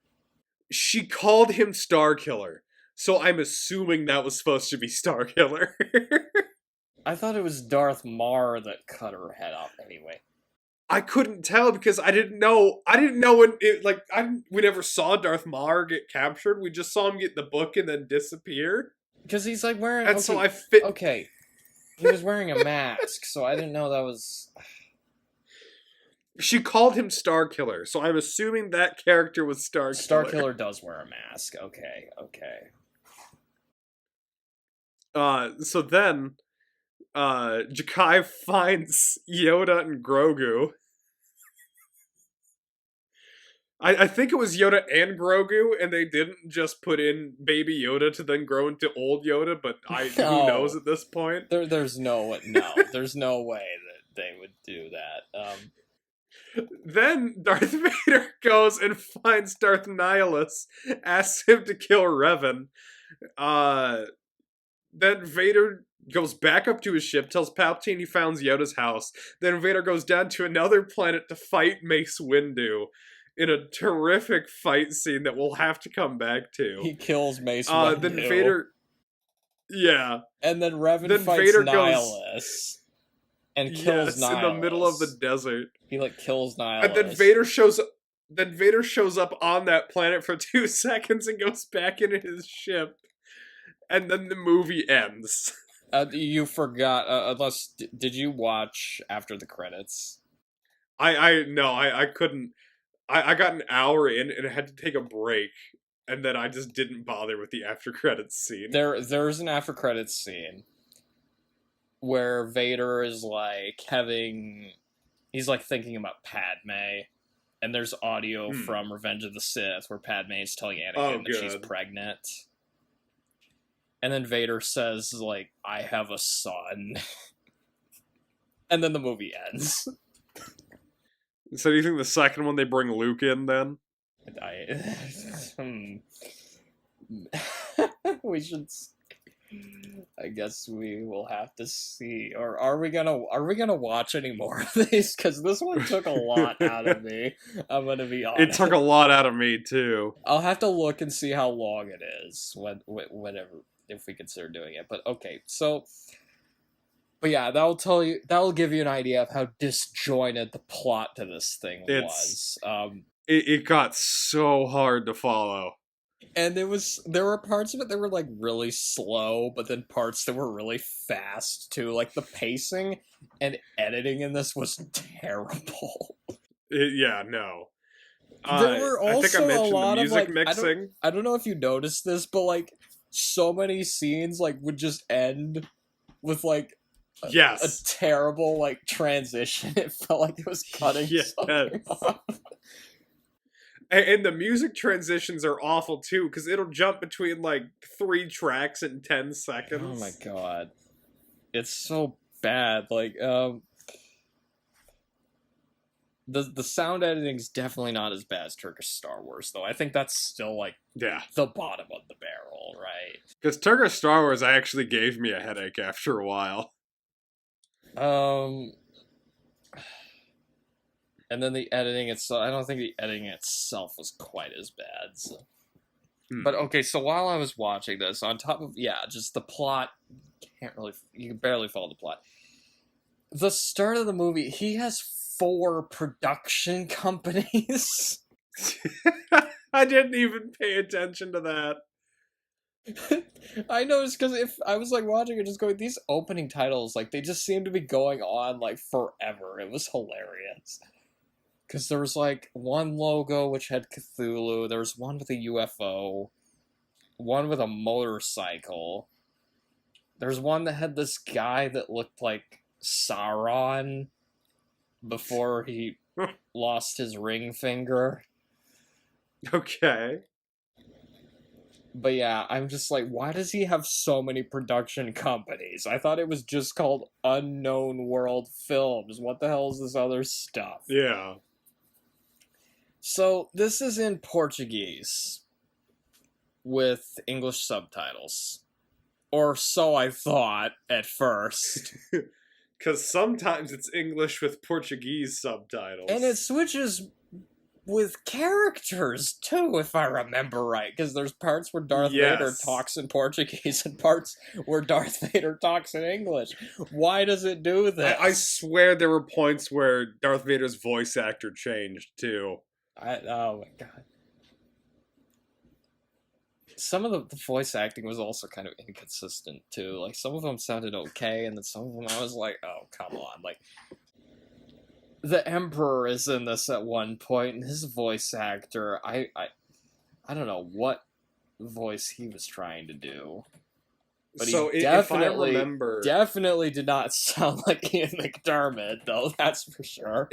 She called him Starkiller. So I'm assuming that was supposed to be Starkiller. I thought it was Darth Maul that cut her head off anyway. I couldn't tell because I didn't know when it, like, we never saw Darth Maul get captured. We just saw him get the book and then disappear. Because he's like wearing... And so I fit... Okay. He was wearing a mask, so I didn't know that was... She called him Starkiller, so I'm assuming that character was Starkiller. Starkiller does wear a mask. Okay. So then, Jakai finds Yoda and Grogu. I think it was Yoda and Grogu, and they didn't just put in baby Yoda to then grow into old Yoda, but who knows at this point? There's no way that they would do that. Then Darth Vader goes and finds Darth Nihilus, asks him to kill Revan. Then Vader goes back up to his ship, tells Palpatine he found Yoda's house. Then Vader goes down to another planet to fight Mace Windu in a terrific fight scene that we'll have to come back to. He kills Mace Windu. Then Vader... Yeah. And then Revan fights Vader Nihilus. And kills Nihilus. In the middle of the desert. He, kills Nihilus. And then Vader shows up on that planet for 2 seconds and goes back into his ship. And then the movie ends. You forgot, unless... Did you watch after the credits? I couldn't... I got an hour in and I had to take a break. And then I just didn't bother with the after credits scene. There's an after credits scene where Vader is he's thinking about Padme, and there's audio from Revenge of the Sith where Padme is telling Anakin that she's pregnant. And then Vader says, I have a son. And then the movie ends. So do you think the second one they bring Luke in then? We should... I guess we will have to see. Or are we gonna watch any more of these? Because this one took a lot out of me. I'm gonna be honest. It took a lot out of me too. I'll have to look and see how long it is whenever, if we consider doing it. But okay, so. But yeah, that'll give you an idea of how disjointed the plot to this thing was. It got so hard to follow. And there were parts of it that were like really slow, but then parts that were really fast too. Like the pacing and editing in this was terrible. Yeah, no. There were I think I also a mentioned the lot of music like mixing. I don't know if you noticed this, but like so many scenes like would just end with like a Yes. terrible like transition. It felt like it was cutting Yes. something off. And the music transitions are awful too, because it'll jump between like 3 tracks in 10 seconds. Oh my god. It's so bad. Like, the sound editing's definitely not as bad as Turkish Star Wars, though. I think that's still like Yeah. the bottom of the barrel, right? Because Turkish Star Wars actually gave me a headache after a while. And then the editing itself, I don't think the editing itself was quite as bad. So. But okay, so while I was watching this, on top of just the plot, you can barely follow the plot. The start of the movie, he has 4 production companies. I didn't even pay attention to that. I noticed because if I was like watching it, just going, these opening titles, like they just seem to be going on like forever. It was hilarious. Because there was like one logo which had Cthulhu, there was one with a UFO, one with a motorcycle. There's one that had this guy that looked like Sauron before he lost his ring finger. Okay. But yeah, I'm just like, why does he have so many production companies? I thought it was just called Unknown World Films. What the hell is this other stuff? Yeah. So, this is in Portuguese with English subtitles. Or so I thought at first. Because sometimes it's English with Portuguese subtitles. And it switches with characters, too, if I remember right. Because there's parts where Darth Vader talks in Portuguese and parts where Darth Vader talks in English. Why does it do this? I swear there were points where Darth Vader's voice actor changed, too. Oh my god. Some of the voice acting was also kind of inconsistent, too. Like, some of them sounded okay, and then some of them I was like, oh, come on. Like, the Emperor is in this at one point, and his voice actor, I don't know what voice he was trying to do. But so he if I remember... definitely did not sound like Ian McDermott, though, that's for sure.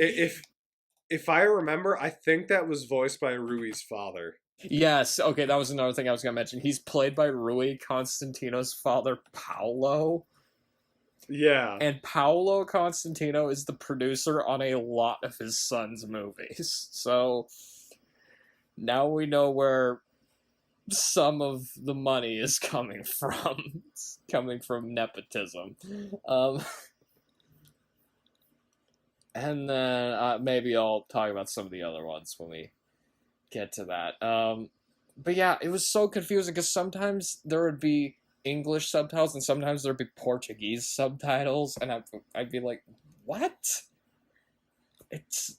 If I remember, I think that was voiced by Rui's father. Yes, okay, that was another thing I was going to mention. He's played by Rui Constantino's father, Paolo. Yeah. And Paolo Constantino is the producer on a lot of his son's movies. So now we know where some of the money is coming from. It's coming from nepotism. And then maybe I'll talk about some of the other ones when we get to that. But yeah, it was so confusing because sometimes there would be English subtitles and sometimes there'd be Portuguese subtitles, and I'd be like, what? It's...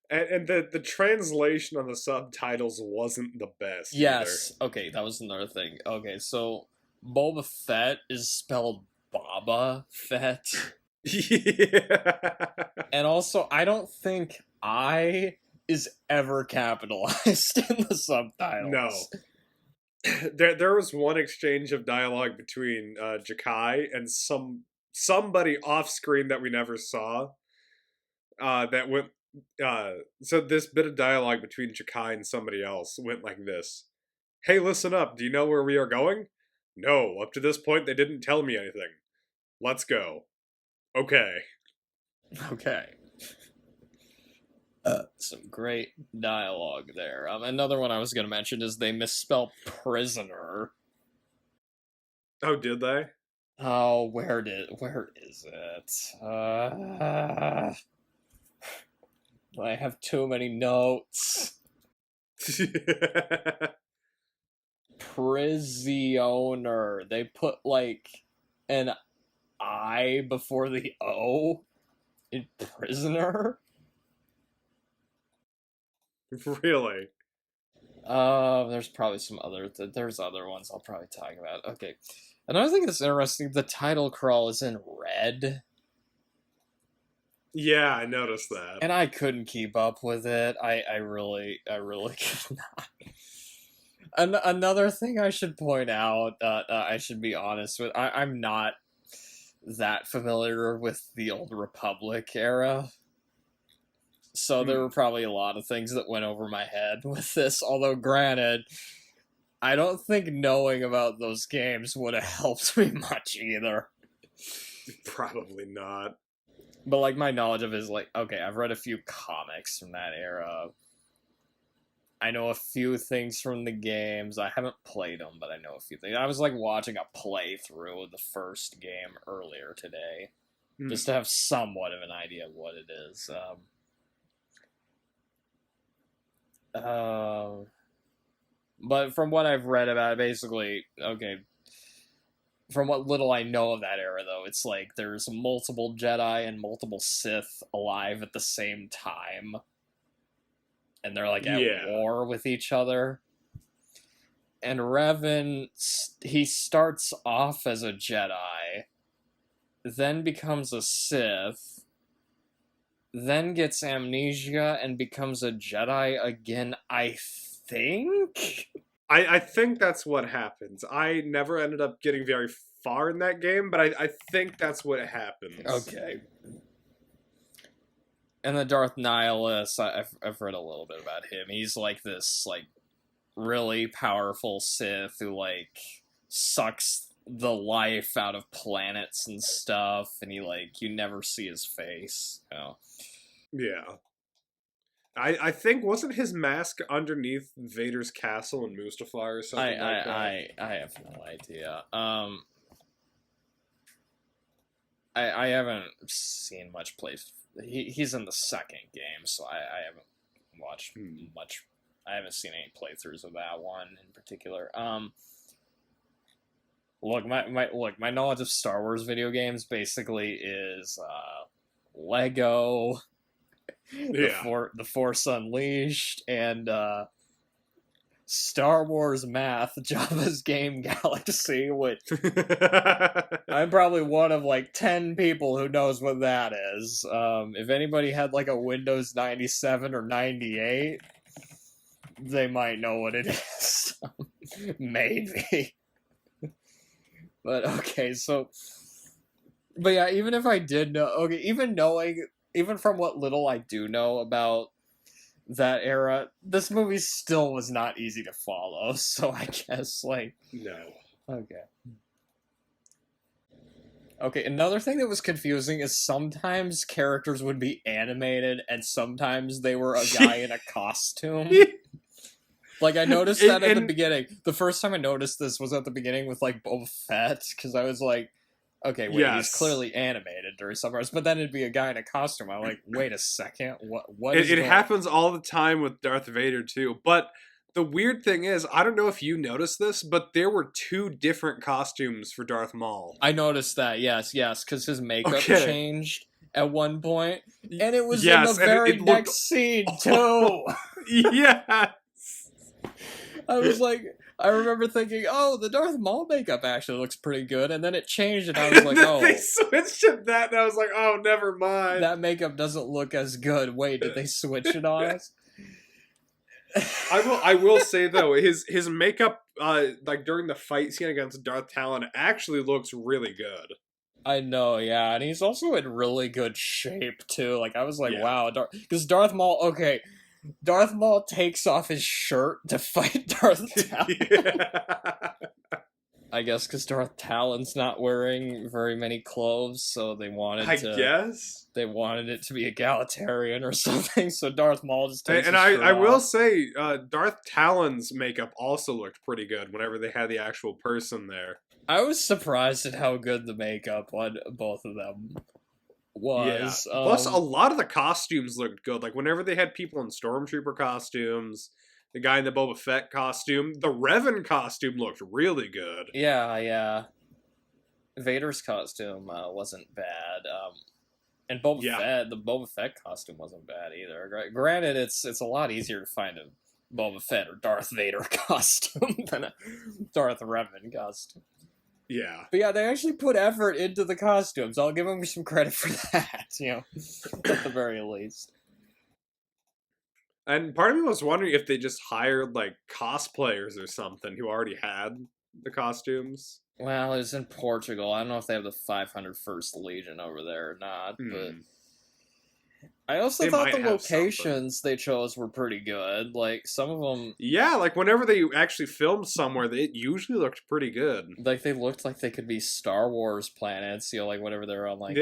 And the translation on the subtitles wasn't the best. Yes. Either. Okay, that was another thing. Okay, so Boba Fett is spelled Baba Fett. Yeah. And also, I don't think I is ever capitalized in the subtitles. No. There was one exchange of dialogue between Jakai and somebody off screen that we never saw. That went. So this bit of dialogue between Jakai and somebody else went like this: "Hey, listen up. Do you know where we are going? No. Up to this point, they didn't tell me anything. Let's go. Okay." Okay. Some great dialogue there. Another one I was going to mention is they misspell prisoner. Oh, did they? Oh, where is it? I have too many notes. Prisoner. They put like an I before the O in prisoner. Really? There's probably some other. There's other ones I'll probably talk about. Okay, another thing that's interesting. The title crawl is in red, Yeah, I noticed that. and I couldn't keep up with it. I really could not. Another thing I should point out. I should be honest with. I'm not that familiar with the Old Republic era. So there were probably a lot of things that went over my head with this. Although, granted, I don't think knowing about those games would have helped me much either. Probably not. But, like, my knowledge of it is, like, okay, I've read a few comics from that era. I know a few things from the games. I haven't played them, but I know a few things. I was, like, watching a playthrough of the first game earlier today. Just to have somewhat of an idea of what it is. But from what I've read about it, basically, okay, from what little I know of that era, though, it's like there's multiple Jedi and multiple Sith alive at the same time. And they're, like, at war with each other. And Revan, he starts off as a Jedi, then becomes a Sith, then gets amnesia and becomes a Jedi again, I think? I think that's what happens. I never ended up getting very far in that game, but I think that's what happens. Okay. And the Darth Nihilus, I've read a little bit about him. He's like this, like, really powerful Sith who, like, sucks the life out of planets and stuff, and he, like, you never see his face, you know? Yeah. I think, wasn't his mask underneath Vader's castle in Mustafar or something like that? I have no idea. I haven't seen much play. He's in the second game, so I haven't watched much. I haven't seen any playthroughs of that one in particular. Look, my knowledge of Star Wars video games basically is Lego, the Force Unleashed, and Star Wars Math, Java's Game Galaxy, which I'm probably one of, like, 10 people who knows what that is. If anybody had, like, a Windows 97 or 98, they might know what it is. Maybe. But, okay, so... But yeah, even if I did know... Okay, even from what little I do know about that era, this movie still was not easy to follow, so I guess, like... No. Okay. Okay, another thing that was confusing is sometimes characters would be animated, and sometimes they were a guy in a costume. Like, I noticed that at the beginning. The first time I noticed this was at the beginning with, like, Boba Fett, because I was like, okay, wait, he's clearly animated during some parts, but then it'd be a guy in a costume. I'm like, wait a second, what is it happens all the time with Darth Vader, too, but the weird thing is, I don't know if you noticed this, but there were 2 different costumes for Darth Maul. I noticed that, yes, because his makeup changed at one point, and it was in the very next scene, too! Yes! I was like, I remember thinking, oh, the Darth Maul makeup actually looks pretty good, and then it changed, and I was like, oh. They switched to that, and I was like, oh, never mind. That makeup doesn't look as good. Wait, did they switch it on us? I will say, though, his makeup, like, during the fight scene against Darth Talon actually looks really good. I know, yeah, and he's also in really good shape, too. Like, I was like, wow, because Darth Maul takes off his shirt to fight Darth Talon. Yeah. I guess because Darth Talon's not wearing very many clothes, so they wanted they wanted it to be egalitarian or something, so Darth Maul just takes his shirt off. Will say, Darth Talon's makeup also looked pretty good whenever they had the actual person there. I was surprised at how good the makeup on both of them was. Yeah. Plus, a lot of the costumes looked good. Like, whenever they had people in Stormtrooper costumes, the guy in the Boba Fett costume, the Revan costume looked really good. Yeah. Vader's costume wasn't bad. And Boba Fett, the Boba Fett costume wasn't bad either. Granted, it's a lot easier to find a Boba Fett or Darth Vader costume than a Darth Revan costume. Yeah. But yeah, they actually put effort into the costumes. I'll give them some credit for that, at the very least. And part of me was wondering if they just hired, like, cosplayers or something who already had the costumes. Well, it was in Portugal. I don't know if they have the 501st Legion over there or not, but I also thought the locations they chose were pretty good. Like, some of them... Yeah, like, whenever they actually filmed somewhere, it usually looked pretty good. Like, they looked like they could be Star Wars planets, like, whenever they're on, like,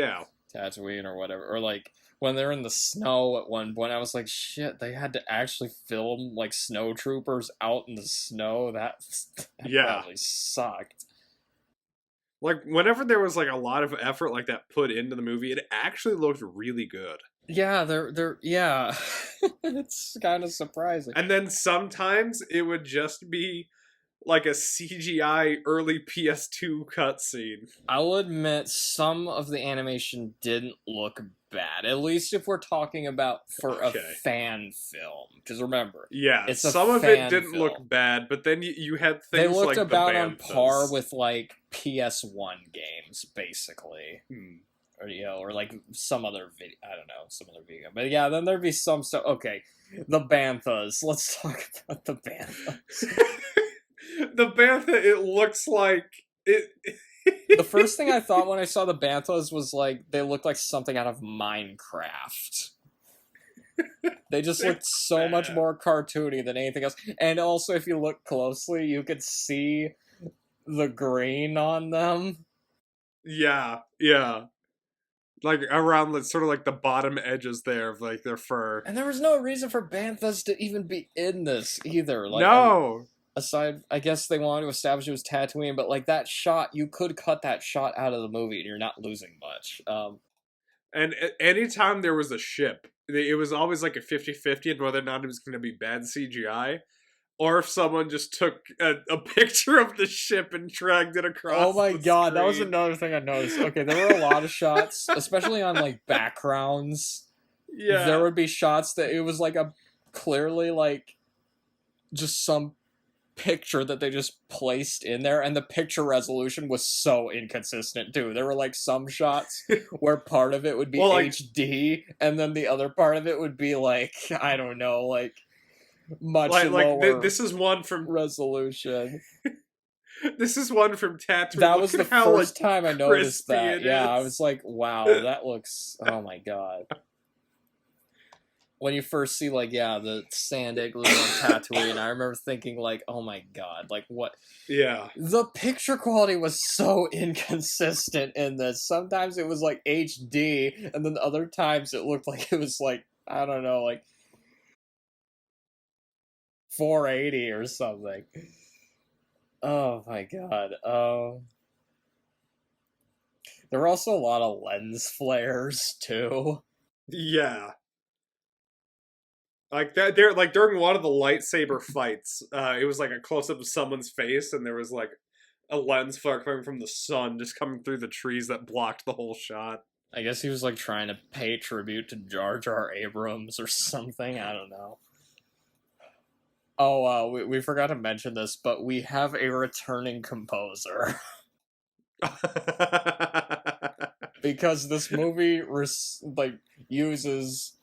Tatooine or whatever. Or, like, when they're in the snow at one point, I was like, shit, they had to actually film, like, snow troopers out in the snow? That probably sucked. Like, whenever there was, like, a lot of effort like that put into the movie, it actually looked really good. Yeah, yeah. It's kind of surprising. And then sometimes it would just be like a CGI early PS2 cutscene. I'll admit some of the animation didn't look bad. At least if we're talking about for a fan film. Because remember, it's some of it didn't look bad, but then you had things like they looked like about on par with like PS1 games, basically. Or like some other video. I don't know, some other video. But yeah, then there'd be some stuff. Okay, the Banthas. Let's talk about the Banthas. The Bantha, it looks like it. The first thing I thought when I saw the Banthas was like they looked like something out of Minecraft. They just looked so much more cartoony than anything else. And also, if you look closely, you could see the green on them. Yeah. Like around sort of like the bottom edges there of like their fur. And there was no reason for Banthas to even be in this either. Like, no. Aside, I guess they wanted to establish it was Tatooine, but like that shot, you could cut that shot out of the movie and you're not losing much. And anytime there was a ship, it was always like a 50-50 on whether or not it was going to be bad CGI, or if someone just took a picture of the ship and dragged it across. Oh my god, screen. That was another thing I noticed. Okay, there were a lot of shots, especially on like backgrounds. Yeah. There would be shots that it was like clearly like just some picture that they just placed in there, and the picture resolution was so inconsistent too. There were like some shots where part of it would be HD and then the other part of it would be like, I don't know, like much lower this is one from resolution. This is one from Tatooine. That was the first time I noticed that. Yeah, I was like, wow, that looks, oh my god. When you first see, like, the sand igloo on Tatooine, I remember thinking, like, oh my god, like, what? Yeah. The picture quality was so inconsistent in this. Sometimes it was, like, HD, and then other times it looked like it was, like, I don't know, like, 480 or something. Oh my god. There were also a lot of lens flares, too. Yeah. Like that, they're like during one of the lightsaber fights, it was like a close up of someone's face, and there was like a lens flare coming from the sun, just coming through the trees that blocked the whole shot. I guess he was like trying to pay tribute to Jar Jar Abrams or something. I don't know. Oh, we forgot to mention this, but we have a returning composer. Because this movie uses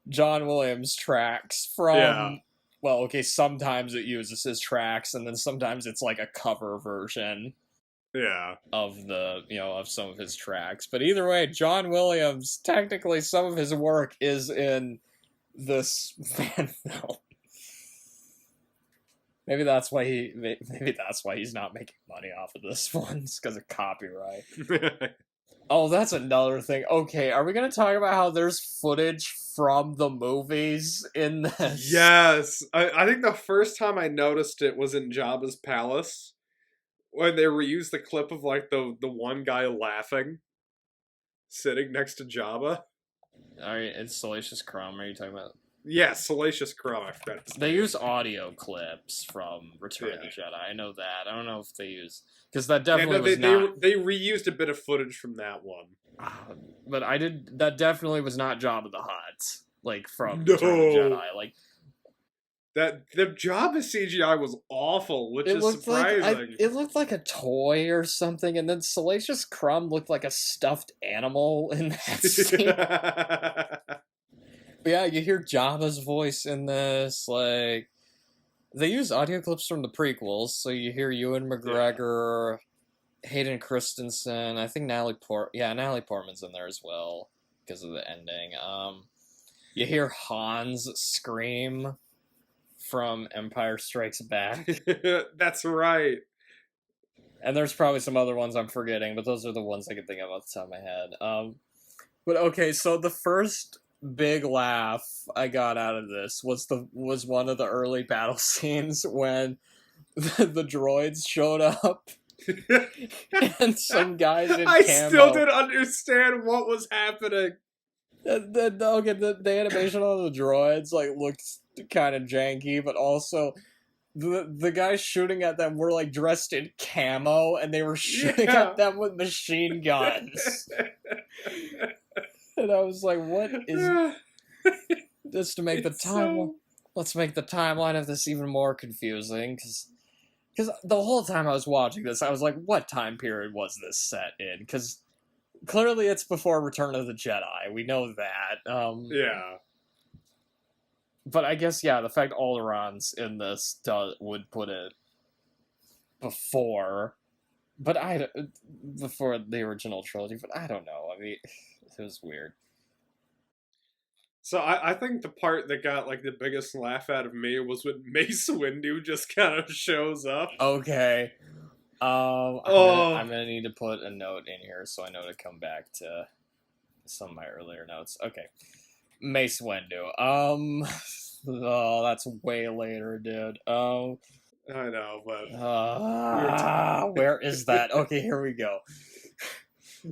John Williams tracks from well, okay, sometimes it uses his tracks and then sometimes it's like a cover version of the of some of his tracks. But either way, John Williams, technically some of his work is in this fan film. Maybe that's why he's not making money off of this one. It's because of copyright. Oh, that's another thing. Okay, are we going to talk about how there's footage from the movies in this? Yes. I think the first time I noticed it was in Jabba's palace, when they reused the clip of, like, the one guy laughing, sitting next to Jabba. Alright, it's Salacious Crumb, are you talking about? Yeah, Salacious Crumb, I forgot. They use audio clips from Return of the Jedi. I know that. I don't know if they use... Because that definitely was not... They reused a bit of footage from that one. But that definitely was not Jabba the Hutt. Like, from Return of the Jedi. Like, That the Jabba CGI was awful, which is surprising. It looked like a toy or something, and then Salacious Crumb looked like a stuffed animal in that scene. But yeah, you hear Jabba's voice in this, like... They use audio clips from the prequels, so you hear Ewan McGregor, Hayden Christensen, I think Natalie Portman's in there as well, because of the ending. You hear Hans scream from Empire Strikes Back. That's right. And there's probably some other ones I'm forgetting, but those are the ones I can think of off the top of my head. But okay, so the first big laugh I got out of this was one of the early battle scenes when the droids showed up and some guys in I camo. still didn't understand what was happening. The animation on the droids like looked kind of janky, but also the guys shooting at them were like dressed in camo and they were shooting at them with machine guns. And I was like, what is this to make let's make the timeline of this even more confusing, because the whole time I was watching this, I was like, what time period was this set in? Because clearly it's before Return of the Jedi. We know that. Yeah. But I guess, yeah, the fact Alderaa's in this would put it before. But before the original trilogy, but I don't know. I mean, it was weird. So I think the part that got like the biggest laugh out of me was when Mace Windu just kind of shows up. Okay. I'm gonna need to put a note in here so I know to come back to some of my earlier notes. Okay. Mace Windu. Oh, that's way later, dude. I know, but where is that? Okay, here we go.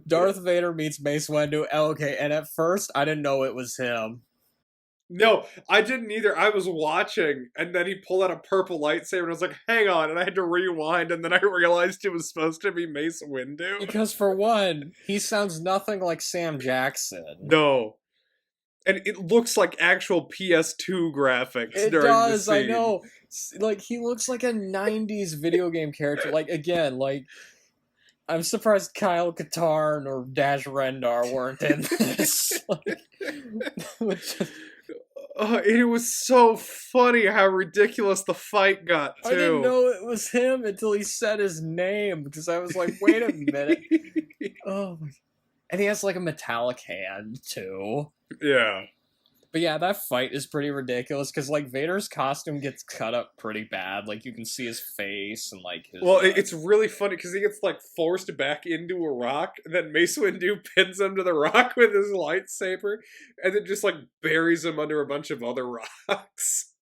Darth Vader meets Mace Windu. Okay, and at first I didn't know it was him. No, I didn't either. I was watching, and then he pulled out a purple lightsaber, and I was like, hang on, and I had to rewind, and then I realized it was supposed to be Mace Windu. Because for one, he sounds nothing like Sam Jackson. No. And it looks like actual PS2 graphics it during does, the scene. I know. Like, he looks like a 90s video game character. Like, again, like, I'm surprised Kyle Katarn or Dash Rendar weren't in this. It was so funny how ridiculous the fight got, too. I didn't know it was him until he said his name, because I was like, wait a minute. Oh my... And he has, like, a metallic hand, too. Yeah. But yeah, that fight is pretty ridiculous, because, like, Vader's costume gets cut up pretty bad. Like, you can see his face and, like, his... Well, it's really funny, because he gets, like, forced back into a rock, and then Mace Windu pins him to the rock with his lightsaber, and then just, like, buries him under a bunch of other rocks.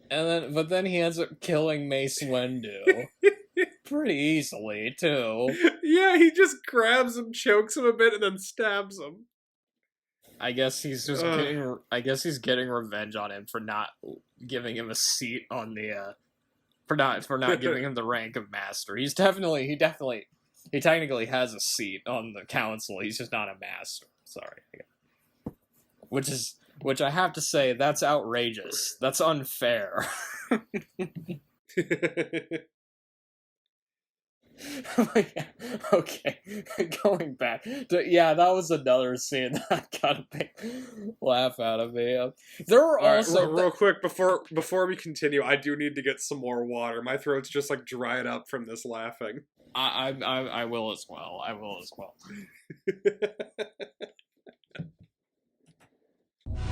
But then he ends up killing Mace Windu. Pretty easily, too. Yeah, he just grabs him, chokes him a bit, and then stabs him. I guess he's just getting revenge on him for not giving him a seat on the for not giving him the rank of master. He technically has a seat on the council. He's just not a master. Sorry. Which I have to say, that's outrageous. That's unfair. Okay, going back to, that was another scene that got a big laugh out of me. There were also real quick before we continue, I do need to get some more water. My throat's just like dried up from this laughing. I will as well. I will as well.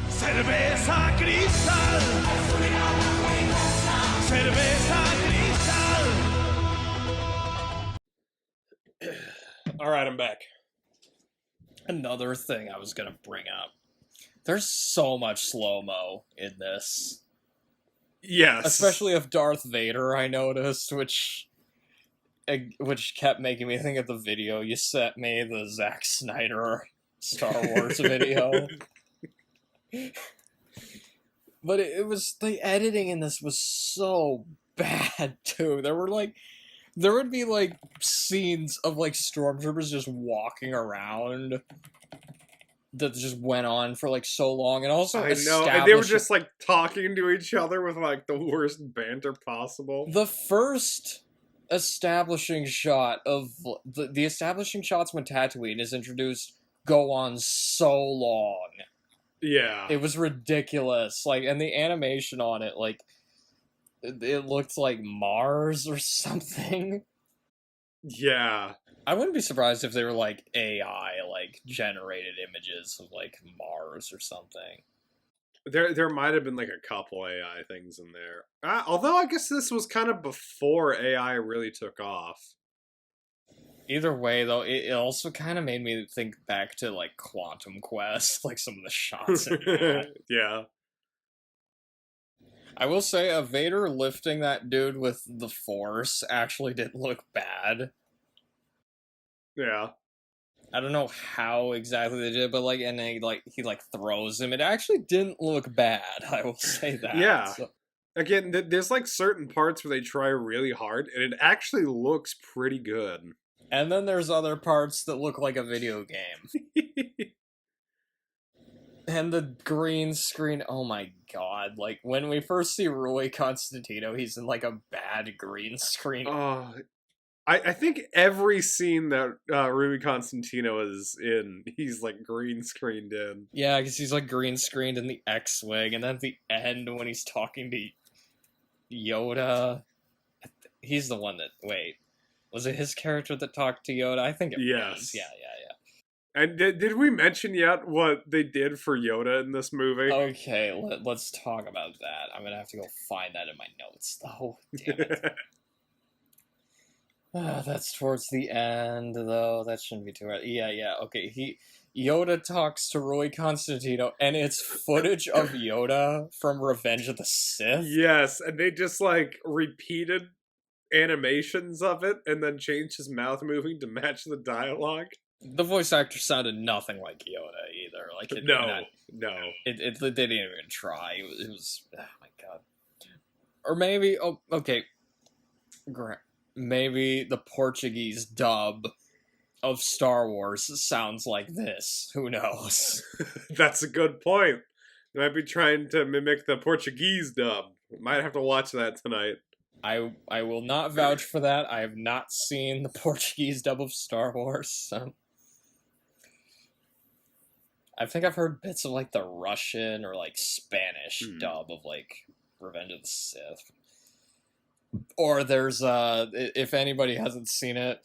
Cerveza cristal. Cerveza cristal. Alright, I'm back. Another thing I was gonna bring up. There's so much slow-mo in this. Yes. Especially of Darth Vader, I noticed, which kept making me think of the video you sent me, the Zack Snyder Star Wars video. But the editing in this was so bad, too. There would be, like, scenes of, like, stormtroopers just walking around. that just went on for like so long, and also I know, and they were just like talking to each other with like the worst banter possible. The first establishing shot of the establishing shots when Tatooine is introduced go on so long. Yeah, It was ridiculous. Like, and the animation on it, like, it looked like Mars or something. yeah. I wouldn't be surprised if they were like AI, like generated images of like Mars or something. There might have been like a couple AI things in there. Although I guess this was kind of before AI really took off. Either way, though, it also kind of made me think back to like Quantum Quest, like some of the shots in that. Yeah. I will say, Vader lifting that dude with the Force actually didn't look bad. Yeah. I don't know how exactly they did, but like, and he throws him. It actually didn't look bad. I will say that. Yeah. So, Again, there's like certain parts where they try really hard, and it actually looks pretty good. and then there's other parts that look like a video game. And the green screen, oh my god. Like, when we first see Rui Constantino, he's in like a bad green screen. I think every scene that Rui Constantino is in, he's like green screened in. Yeah, because he's like green screened in the X-Wing, and then at the end when he's talking to Yoda, he's the one that, wait, was it his character that talked to Yoda? I think it was. Yeah. And did we mention yet what they did for Yoda in this movie? Okay, let's talk about that. I'm gonna have to go find that in my notes, though. Damn it. That's towards the end, though. That shouldn't be too hard. Yeah. Okay, Yoda talks to Rui Constantino, and it's footage of Yoda from Revenge of the Sith. Yes, and they just like repeated animations of it, and then changed his mouth moving to match the dialogue. The voice actor sounded nothing like Yoda either. Like No. They didn't even try. It was oh my god. Or maybe okay. Maybe the Portuguese dub of Star Wars sounds like this. Who knows? That's a good point. They might be trying to mimic the Portuguese dub. Might have to watch that tonight. I will not vouch for that. I have not seen the Portuguese dub of Star Wars. So. I think I've heard bits of like the Russian or like Spanish dub of like Revenge of the Sith. Or there's if anybody hasn't seen it,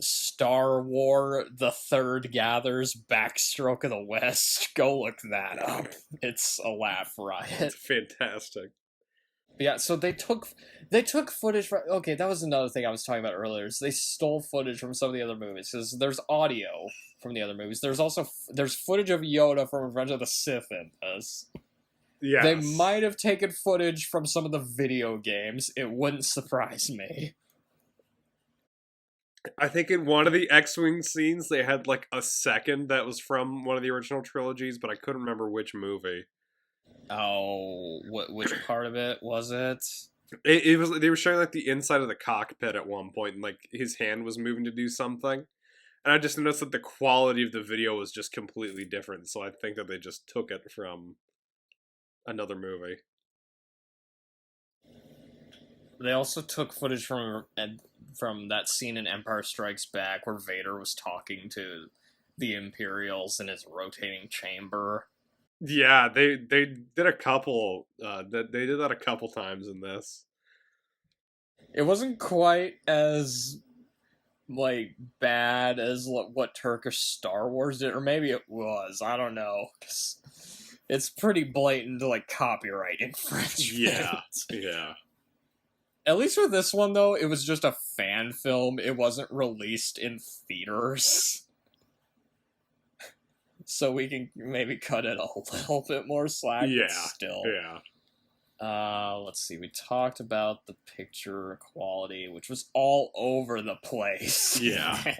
Star Wars The Third Gathers Backstroke of the West. Go look that up. It's a laugh riot. It's fantastic. Yeah, so they took footage from. Okay, that was another thing I was talking about earlier. Is they stole footage from some of the other movies. Because there's audio from the other movies. There's footage of Yoda from Revenge of the Sith in this. Yes. They might have taken footage from some of the video games. It wouldn't surprise me. I think in one of the X-Wing scenes, they had like a second that was from one of the original trilogies, but I couldn't remember which movie. Oh, which part of it was it? It was. They were showing like the inside of the cockpit at one point, and like his hand was moving to do something. And I just noticed that the quality of the video was just completely different. So I think that they just took it from another movie. They also took footage from that scene in Empire Strikes Back where Vader was talking to the Imperials in his rotating chamber. Yeah, they did a couple. They did that a couple times in this. It wasn't quite as like bad as what Turkish Star Wars did, or maybe it was. I don't know. It's pretty blatant, like copyright infringement. Yeah. At least with this one, though, it was just a fan film. It wasn't released in theaters. So we can maybe cut it a little bit more slack, but still. Yeah. Let's see. We talked about the picture quality, which was all over the place. Yeah.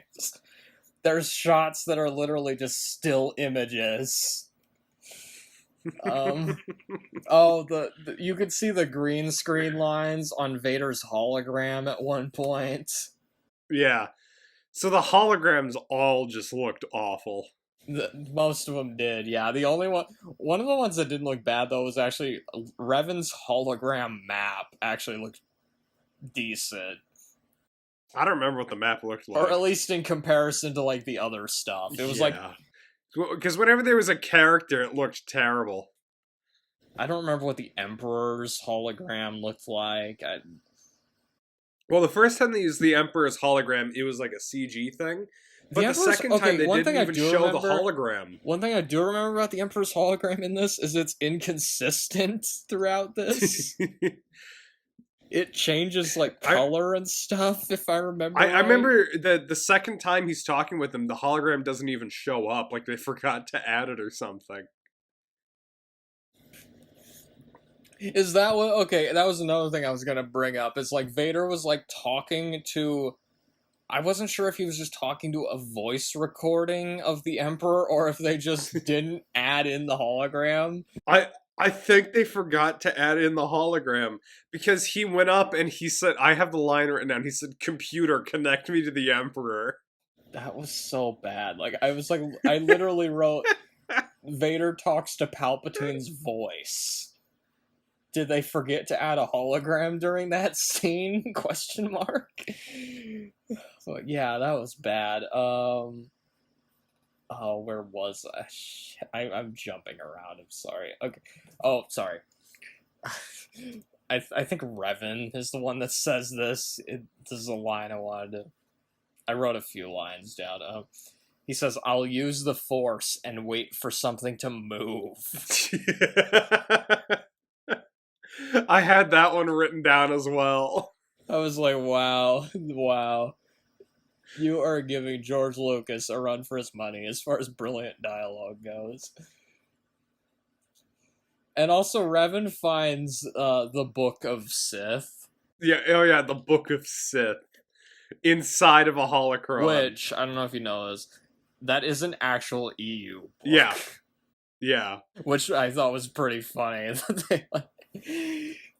There's shots that are literally just still images. You could see the green screen lines on Vader's hologram at one point. Yeah. So the holograms all just looked awful. Most of them did, yeah. The only one of the ones that didn't look bad, though, was actually Revan's hologram map actually looked decent. I don't remember what the map looked like. Or at least in comparison to, like, the other stuff. It was like... Because whenever there was a character, it looked terrible. I don't remember what the Emperor's hologram looked like. Well, the first time they used the Emperor's hologram, it was like a CG thing. But the second time, they didn't even show the hologram. One thing I do remember about the Emperor's hologram in this is it's inconsistent throughout this. It changes, like, color and stuff, if I remember right. I remember the second time he's talking with them, the hologram doesn't even show up. Like, they forgot to add it or something. Is that what... Okay, that was another thing I was gonna bring up. It's like, Vader was, like, talking to... I wasn't sure if he was just talking to a voice recording of the Emperor, or if they just didn't add in the hologram. I think they forgot to add in the hologram, because he went up and he said, I have the line written down, he said, "Computer, connect me to the Emperor." That was so bad. Like, I was like, I literally wrote, Vader talks to Palpatine's voice. Did they forget to add a hologram during that scene? Question mark. So, yeah, that was bad. Oh, where was I? I'm jumping around. I'm sorry. Okay. Oh, sorry. I think Revan is the one that says this. This is a line I wanted to... I wrote a few lines down. He says, "I'll use the Force and wait for something to move." I had that one written down as well. I was like, wow. You are giving George Lucas a run for his money as far as brilliant dialogue goes. And also, Revan finds the Book of Sith. Yeah, oh yeah, the Book of Sith. Inside of a holocron. Which, I don't know if you know this, that is an actual EU book. Yeah. Yeah. Which I thought was pretty funny.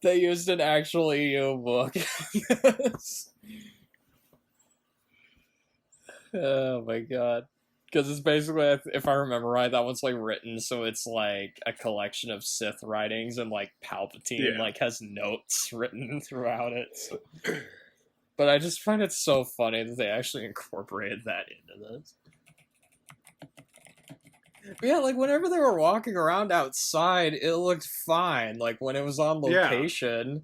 They used an actual EU book. Oh my god. Because it's basically, if I remember right, that one's like written so it's like a collection of Sith writings, and like Palpatine like has notes written throughout it. So. But I just find it so funny that they actually incorporated that into this. But yeah, like whenever they were walking around outside, it looked fine. Like when it was on location. Yeah.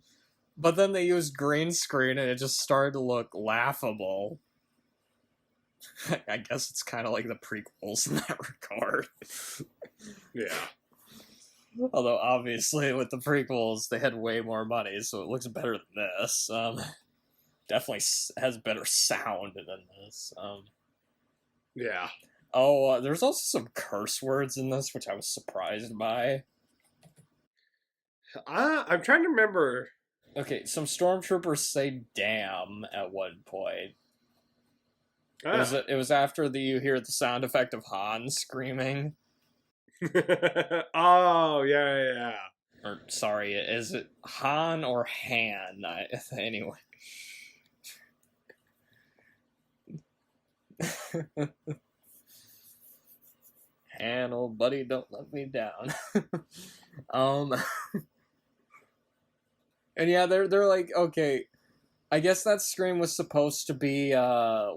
But then they used green screen and it just started to look laughable. I guess it's kind of like the prequels in that regard. Yeah. Although obviously with the prequels they had way more money, so it looks better than this. Definitely has better sound than this. Yeah. Oh, there's also some curse words in this, which I was surprised by. I'm trying to remember. Okay, some stormtroopers say "damn" at one point. It was after you hear the sound effect of Han screaming. Oh, yeah. Or, sorry, is it Han or Han? Anyway. Han, old buddy, don't let me down. And yeah, they're like, okay, I guess that scream was supposed to be, Davron?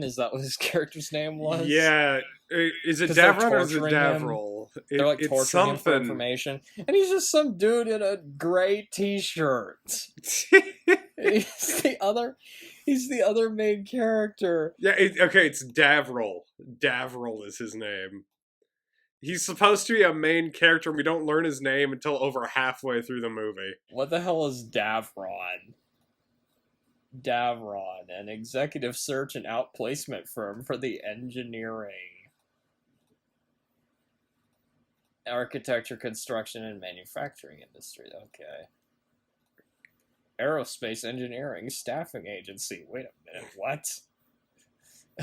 Is that what his character's name was? Yeah. Is it Davron or is it Davril? They're like torturing him for information. And he's just some dude in a gray t-shirt. He's the other main character. Yeah, it's Davril. Davril is his name. He's supposed to be a main character, and we don't learn his name until over halfway through the movie. What the hell is Davron? Davron, an executive search and outplacement firm for the engineering, architecture, construction, and manufacturing industry. Okay. Aerospace engineering staffing agency. Wait a minute, what?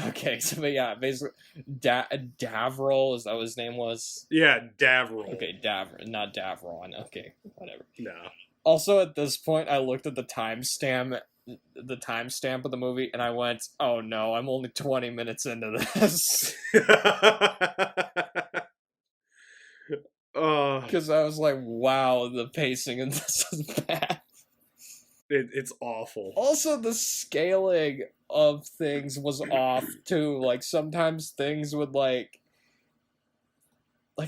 Okay, so but yeah, basically, Davril, is that what his name was? Yeah, Davril. Okay, not Davron. Okay, whatever. No. Also, at this point, I looked at the timestamp the timestamp of the movie, and I went, "Oh no, I'm only 20 minutes into this." Because I was like, "Wow, the pacing in this is bad." It's awful. Also, the scaling of things was off too. Like sometimes things would like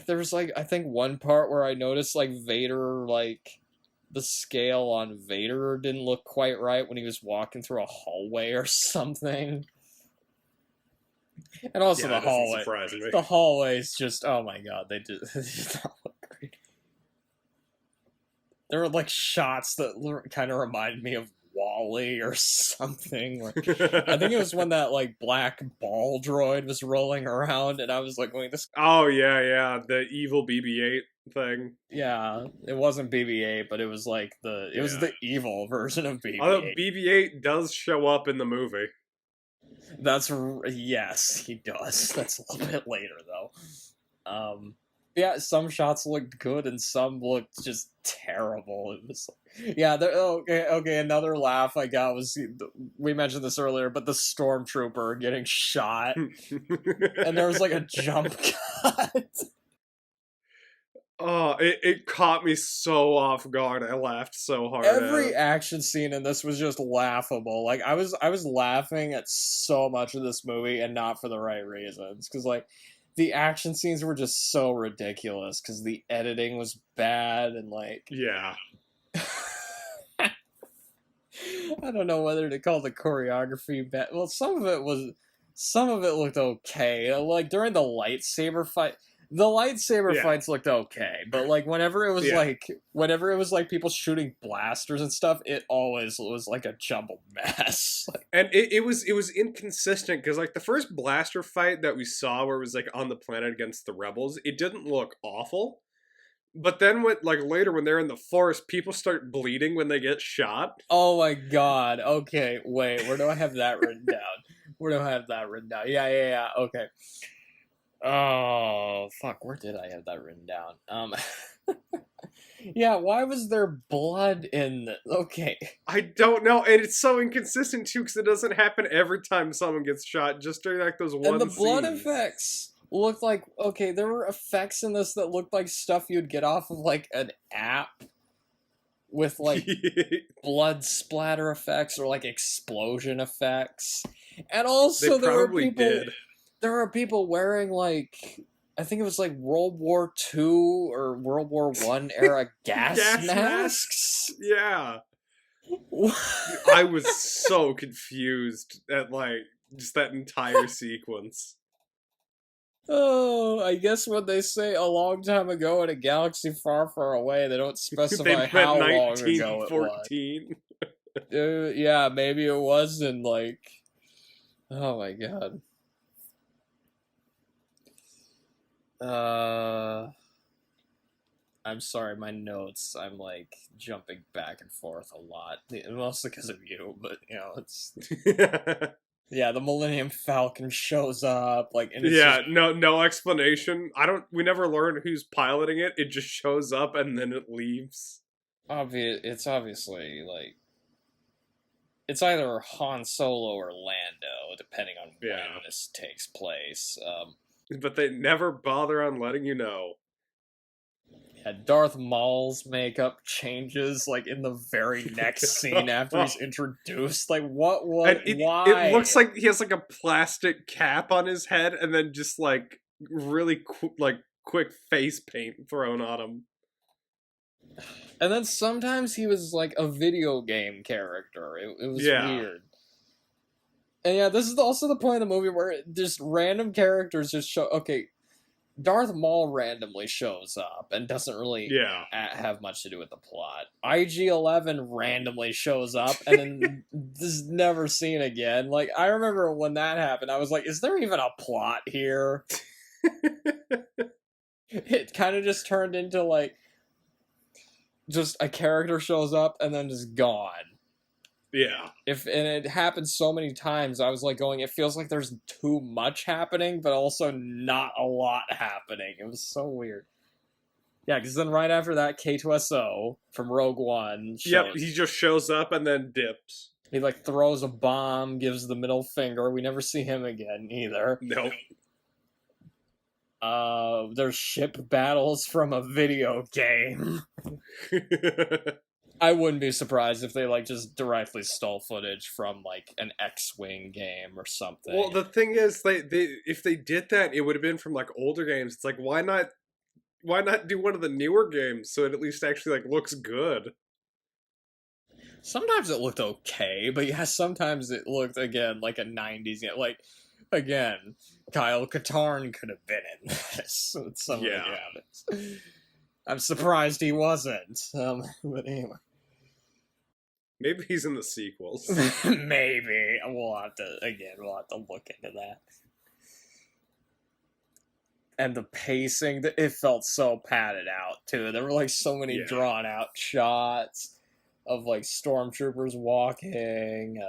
there was like I think one part where I noticed like Vader like the scale on Vader didn't look quite right when he was walking through a hallway or something. And also Yeah, the hallway. surprise me. The hallways just oh my god, they did not look great. There were like shots that kind of reminded me of Wall-E or something. Like, I think it was when that like black ball droid was rolling around, and I was like, "Wait, this." Oh yeah, the evil BB-8 thing. Yeah, it wasn't BB-8, but it was like it was the evil version of BB-8. Although BB-8 does show up in the movie. Yes, he does. That's a little bit later though. Yeah, some shots looked good and some looked just terrible. It was yeah, okay, another laugh I got was we mentioned this earlier, but the stormtrooper getting shot and there was like a jump cut. Oh, it caught me so off guard. I laughed so hard. Every action scene in this was just laughable. Like I was laughing at so much of this movie and not for the right reasons cuz like the action scenes were just so ridiculous because the editing was bad and like yeah. I don't know whether to call the choreography bad. Well, some of it looked okay. Like during the lightsaber fight, fights looked okay, but like whenever it was like people shooting blasters and stuff, it always was like a jumbled mess. And it was inconsistent because like the first blaster fight that we saw where it was like on the planet against the rebels, it didn't look awful. But then later when they're in the forest, people start bleeding when they get shot. Oh my god. Okay, wait, where do I have that written down? Yeah, okay. Oh, fuck, where did I have that written down? Yeah, why was there blood in okay. I don't know, and it's so inconsistent too, because it doesn't happen every time someone gets shot, just during like those one And the blood scenes. effects looked like, okay, there were effects in this that looked like stuff you'd get off of like an app with like blood splatter effects or like explosion effects. And also there were people wearing like I think it was like World War II or World War I era gas masks. Yeah. I was so confused at like just that entire sequence. Oh, I guess when they say a long time ago in a galaxy far, far away, they don't specify how long ago it was. Yeah, maybe it was in like... Oh my god. I'm sorry, my notes, I'm like jumping back and forth a lot. Mostly because of you, but you know, it's... Yeah, the Millennium Falcon shows up, like, and it's just... no explanation. We never learn who's piloting it. It just shows up and then it leaves. It's obviously like it's either Han Solo or Lando, depending on when this takes place. But they never bother on letting you know. Yeah, Darth Maul's makeup changes like in the very next scene after he's introduced. Like, why? It looks like he has like a plastic cap on his head, and then just like really quick face paint thrown on him. And then sometimes he was like a video game character. It was weird. And yeah, this is also the point of the movie where just random characters just show. Okay, Darth Maul randomly shows up and doesn't really have much to do with the plot. IG-11 randomly shows up and then is never seen again. Like, I remember when that happened, I was like, is there even a plot here? It kind of just turned into like just a character shows up and then just gone. Yeah. And it happened so many times, I was like going, it feels like there's too much happening, but also not a lot happening. It was so weird. Yeah, because then right after that, K2SO from Rogue One shows. Yep, he just shows up and then dips. He, like, throws a bomb, gives the middle finger. We never see him again, either. Nope. There's ship battles from a video game. I wouldn't be surprised if they, like, just directly stole footage from, like, an X-Wing game or something. Well, the thing is, they if they did that, it would have been from, like, older games. It's like, why not do one of the newer games so it at least actually, like, looks good? Sometimes it looked okay, but yeah, sometimes it looked, again, like a 90s game. Like, again, Kyle Katarn could have been in this with some of the graphics. I'm surprised he wasn't. But anyway. Maybe he's in the sequels. Maybe. We'll have to look into that. And the pacing, it felt so padded out, too. There were, like, so many drawn-out shots of, like, stormtroopers walking.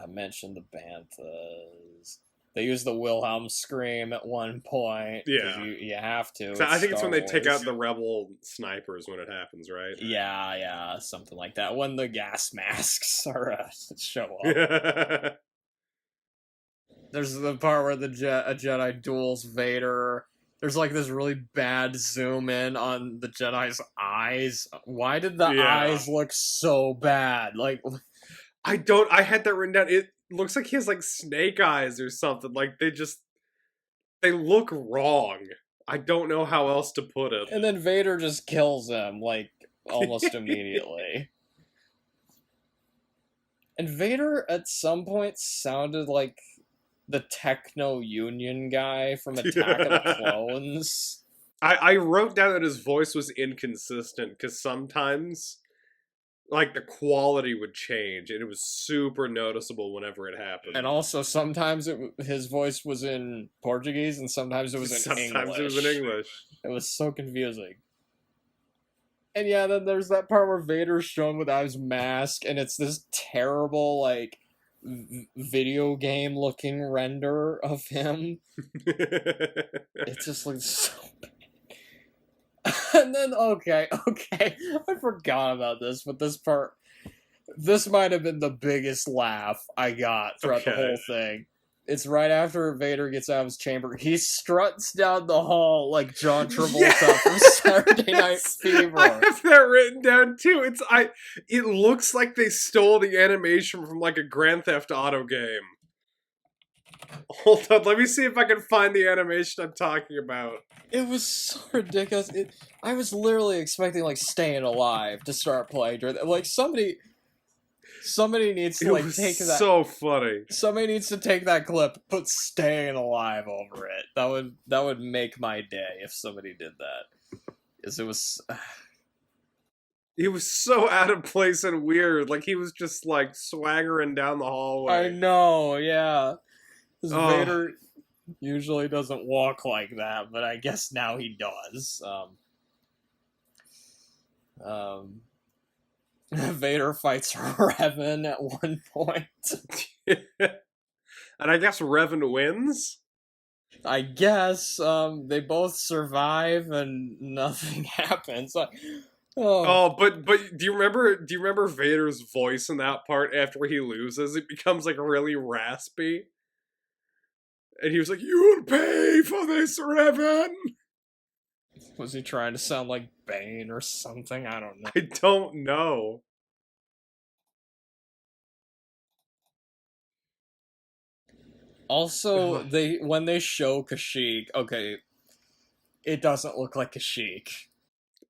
I mentioned the banthas. They use the Wilhelm scream at one point. Yeah. You have to. So I think it's when they Wars. take out the rebel snipers when it happens, right? Yeah, something like that. When the gas masks are show up. There's the part where a Jedi duels Vader. There's, like, this really bad zoom in on the Jedi's eyes. Why did the eyes look so bad? Like, I had that written down. It looks like he has, like, snake eyes or something. Like, they look wrong. I don't know how else to put it. And then Vader just kills him, like, almost immediately. And Vader, at some point, sounded like the Techno Union guy from Attack of the Clones. I wrote down that his voice was inconsistent, because sometimes, like, the quality would change, and it was super noticeable whenever it happened. And also, sometimes his voice was in Portuguese, and sometimes it was in English. Sometimes it was in English. It was so confusing. And yeah, then there's that part where Vader's shown without his mask, and it's this terrible, like, video game looking render of him. It just looks so bad. And then, okay, I forgot about this, but this might have been the biggest laugh I got throughout the whole thing. It's right after Vader gets out of his chamber. He struts down the hall like John Travolta from Saturday Night Fever. I have that written down too. It looks like they stole the animation from, like, a Grand Theft Auto game. Hold on, let me see if I can find the animation I'm talking about. It was so ridiculous. I was literally expecting, like, Staying Alive to start playing during that. Like, somebody needs to, like, take that. So funny. Somebody needs to take that clip, put Staying Alive over it. That would make my day if somebody did that. Because it was. He was so out of place and weird. Like, he was just, like, swaggering down the hallway. I know, yeah. Vader usually doesn't walk like that, but I guess now he does. Vader fights Revan at one point. And I guess Revan wins? I guess they both survive and nothing happens. But do you remember Vader's voice in that part after he loses? It becomes, like, really raspy. And he was like, "You'll pay for this, Revan!" Was he trying to sound like Bane or something? I don't know. I don't know. Also, when they show Kashyyyk, okay, it doesn't look like Kashyyyk.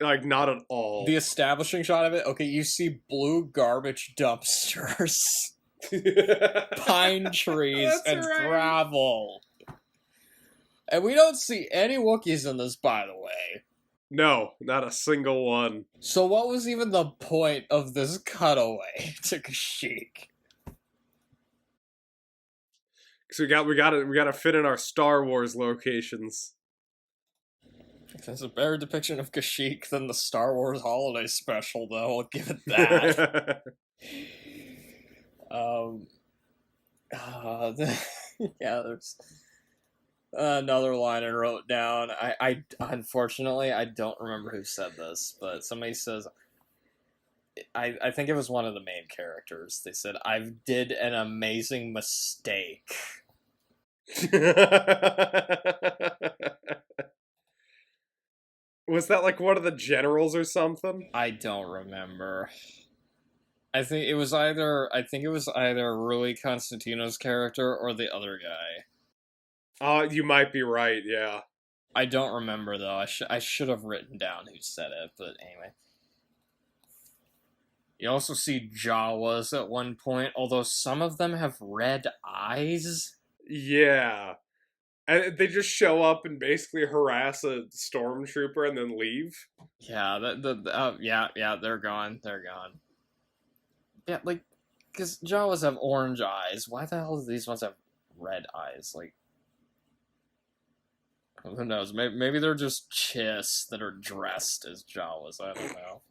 Like, not at all. The establishing shot of it, okay, you see blue garbage dumpsters, pine trees, and gravel. And we don't see any Wookiees in this, by the way. No, not a single one. So what was even the point of this cutaway to Kashyyyk? Because we gotta fit in our Star Wars locations. If there's a better depiction of Kashyyyk than the Star Wars Holiday Special, though, I'll give it that. Yeah, there's another line I wrote down. I unfortunately, I don't remember who said this, but somebody says, I think it was one of the main characters. They said, "I've did an amazing mistake." Was that like one of the generals or something? I don't remember. I think it was either Rui Constantino's character or the other guy. You might be right, yeah. I don't remember though. I should have written down who said it, but anyway. You also see Jawas at one point, although some of them have red eyes. Yeah. And they just show up and basically harass a stormtrooper and then leave. Yeah, they're gone. They're gone. Yeah, like, because Jawas have orange eyes. Why the hell do these ones have red eyes? Like, who knows? Maybe they're just chiss that are dressed as Jawas. I don't know.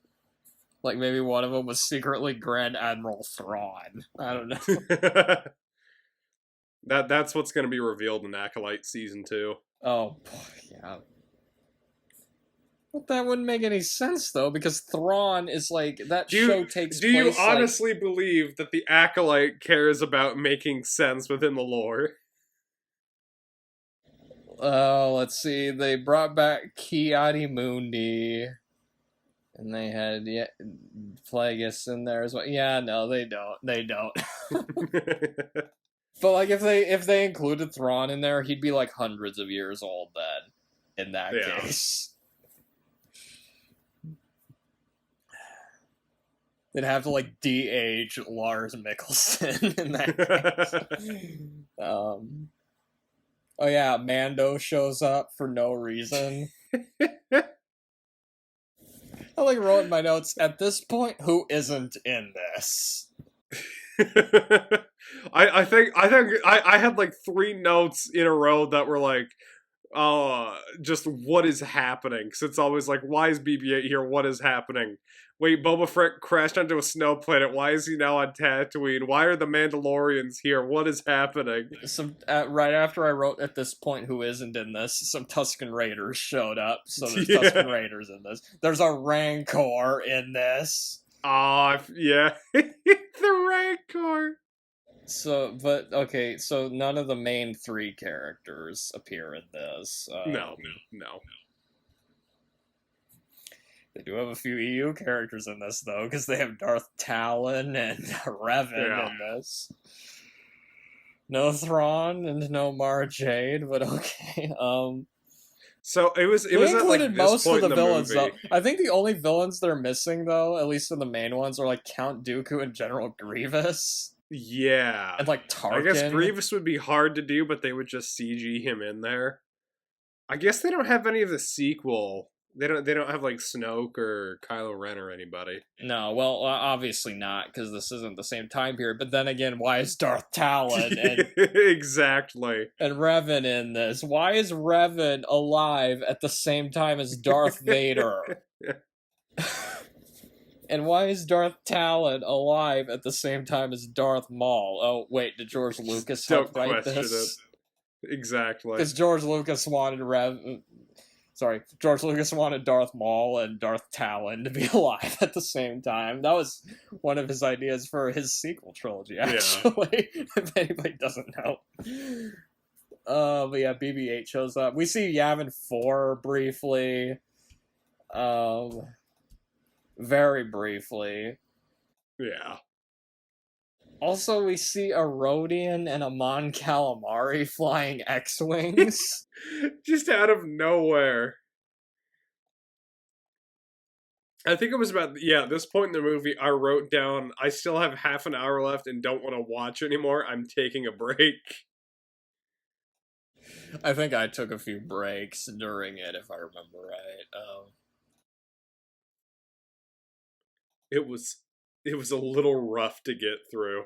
Like, maybe one of them was secretly Grand Admiral Thrawn. I don't know. That's what's going to be revealed in Acolyte Season 2. Oh, yeah. But that wouldn't make any sense, though, because Thrawn is like, show takes place. Do you honestly believe that the Acolyte cares about making sense within the lore? Oh, let's see. They brought back Ki-Adi-Mundi. And they had Plagueis in there as well. Yeah, no, they don't. They don't. But like, if they included Thrawn in there, he'd be like hundreds of years old then. In that case, they'd have to like de-age Lars Mikkelsen in that case. Oh yeah, Mando shows up for no reason. I like wrote in my notes, at this point, who isn't in this? I think I had like 3 notes in a row that were like, just what is happening? Because it's always like, why is BB-8 here? What is happening? Wait, Boba Fett crashed onto a snow planet. Why is he now on Tatooine? Why are the Mandalorians here? What is happening? Right after I wrote at this point who isn't in this, some Tusken Raiders showed up. So there's Tusken Raiders in this. There's a Rancor in this. Yeah. The Rancor. So none of the main 3 characters appear in this. No. They do have a few EU characters in this, though, because they have Darth Talon and Revan in this. No Thrawn and no Mara Jade, but okay. So it was included at, like, most of the villains, movie. though. I think the only villains they're missing, though, at least in the main ones, are like Count Dooku and General Grievous. Yeah. And like Tarkin. I guess Grievous would be hard to do, but they would just CG him in there. I guess they don't have any of the sequel. They don't have like Snoke or Kylo Ren or anybody. No, well, obviously not, because this isn't the same time period. But then again, why is Darth Talon and exactly and Revan in this? Why is Revan alive at the same time as Darth Vader? And why is Darth Talon alive at the same time as Darth Maul? Oh, wait, did George Lucas help write this? Exactly. Because George Lucas wanted George Lucas wanted Darth Maul and Darth Talon to be alive at the same time. That was one of his ideas for his sequel trilogy, actually. Yeah. If anybody doesn't know. But yeah, BB-8 shows up. We see Yavin 4 briefly. Very briefly. Yeah. Also, we see a Rodian and a Mon Calamari flying X-Wings. Just out of nowhere. I think it was about, this point in the movie, I wrote down, I still have half an hour left and don't want to watch anymore. I'm taking a break. I think I took a few breaks during it, if I remember right. It was a little rough to get through.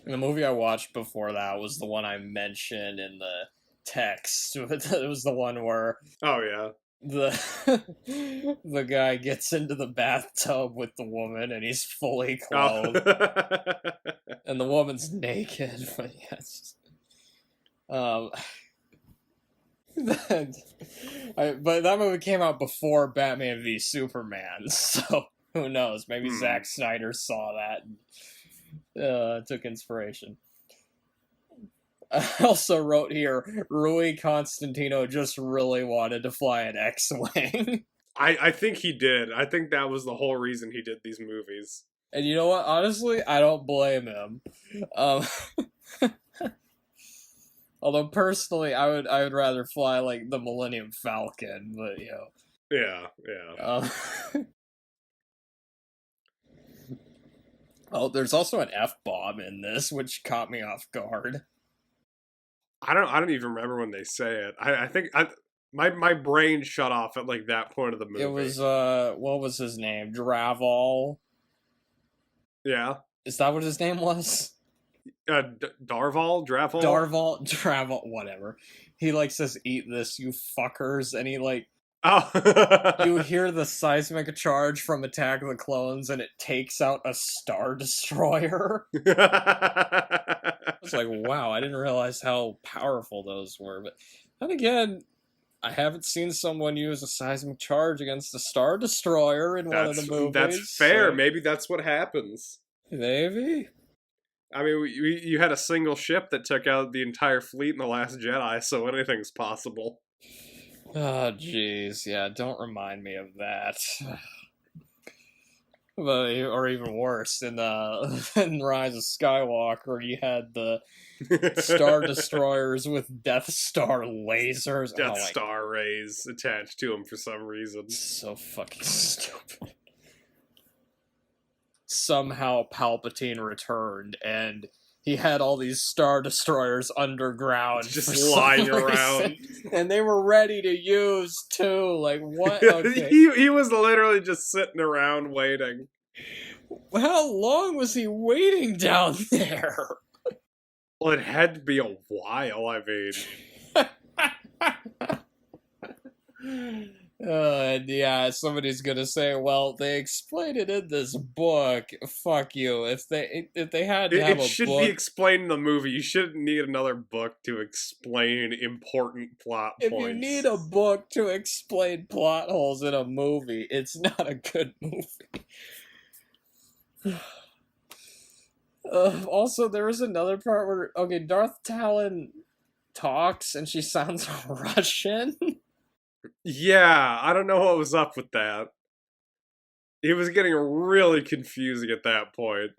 The movie I watched before that was the one I mentioned in the text. It was the one where... Oh, yeah. The guy gets into the bathtub with the woman and he's fully clothed. Oh. And the woman's naked, but yes. But that movie came out before Batman v Superman, so... Who knows? Maybe Zack Snyder saw that and took inspiration. I also wrote here, Rui Constantino just really wanted to fly an X-Wing. I think he did. I think that was the whole reason he did these movies. And you know what? Honestly, I don't blame him. Although personally, I would rather fly like the Millennium Falcon, but you know. Yeah. Oh, there's also an F-bomb in this, which caught me off guard. I don't even remember when they say it. I think my brain shut off at like that point of the movie. It was what was his name? Draval. Yeah. Is that what his name was? Darval, Draval, whatever. He like says, "Eat this, you fuckers," and he like. Oh. You hear the seismic charge from Attack of the Clones, and it takes out a Star Destroyer. I was like, wow, I didn't realize how powerful those were. But then again, I haven't seen someone use a seismic charge against a Star Destroyer in one of the movies. That's fair. So maybe that's what happens. maybe. I mean, you had a single ship that took out the entire fleet in The Last Jedi, so anything's possible. Oh, jeez. Yeah, don't remind me of that. But, or even worse, in Rise of Skywalker, you had the Star Destroyers with Death Star lasers. Death Star rays attached to them for some reason. So fucking stupid. Somehow Palpatine returned, and he had all these Star Destroyers underground. Just lying around. And they were ready to use, too. Like, what? Okay. he was literally just sitting around waiting. How long was he waiting down there? Well, it had to be a while, I mean. And yeah, somebody's gonna say, well, they explained it in this book. Fuck you. If they had to have a book... It should be explained in the movie. You shouldn't need another book to explain important plot points. If you need a book to explain plot holes in a movie, it's not a good movie. Also, there was another part where, okay, Darth Talon talks and she sounds Russian. Yeah, I don't know what was up with that. It was getting really confusing at that point.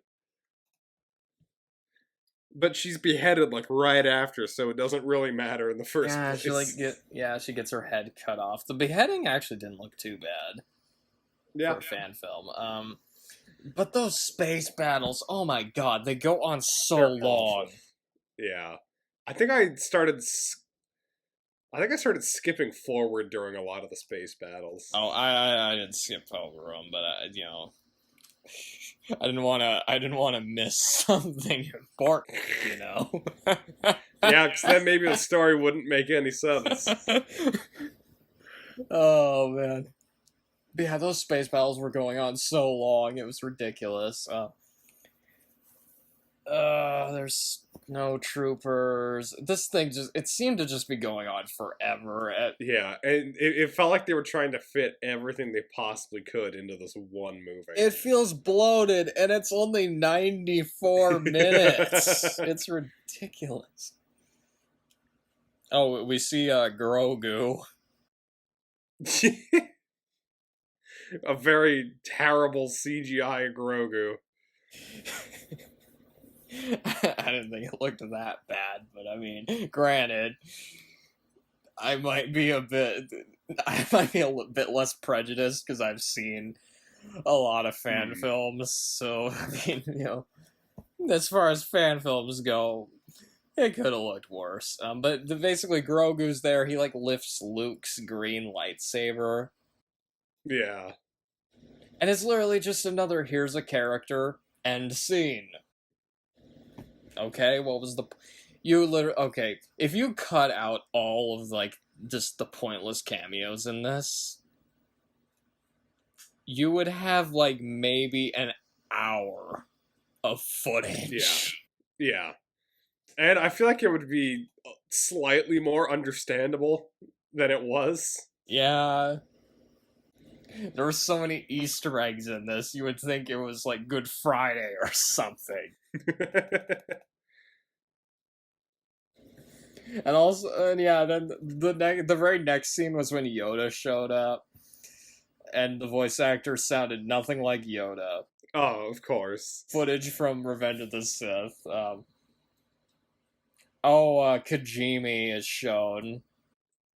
But she's beheaded like right after, so it doesn't really matter in the first place. She gets her head cut off. The beheading actually didn't look too bad. For a fan film. But those space battles, oh my god, they go on so long. Yeah. I think I started skipping forward during a lot of the space battles. Oh, I didn't skip over them, but I didn't want to miss something important, you know. Yeah, because then maybe the story wouldn't make any sense. Oh man, but yeah, those space battles were going on so long; it was ridiculous. There's no troopers. This thing it seemed to just be going on forever. Yeah, and it felt like they were trying to fit everything they possibly could into this one movie. It feels bloated, and it's only 94 minutes. It's ridiculous. Oh, we see Grogu. A very terrible CGI Grogu. I didn't think it looked that bad, but I mean, granted, I might be a bit less prejudiced because I've seen a lot of fan films. So I mean, you know, as far as fan films go, it could have looked worse. But basically, Grogu's there. He like lifts Luke's green lightsaber. Yeah, and it's literally just another here's a character end scene. Okay, what was okay, if you cut out all of, like, just the pointless cameos in this, you would have, like, maybe an hour of footage. Yeah. And I feel like it would be slightly more understandable than it was. Yeah. There were so many Easter eggs in this, you would think it was like Good Friday or something. And also, yeah, then the very next scene was when Yoda showed up, and the voice actor sounded nothing like Yoda. Oh, of course. Footage from Revenge of the Sith. Kajimi is shown.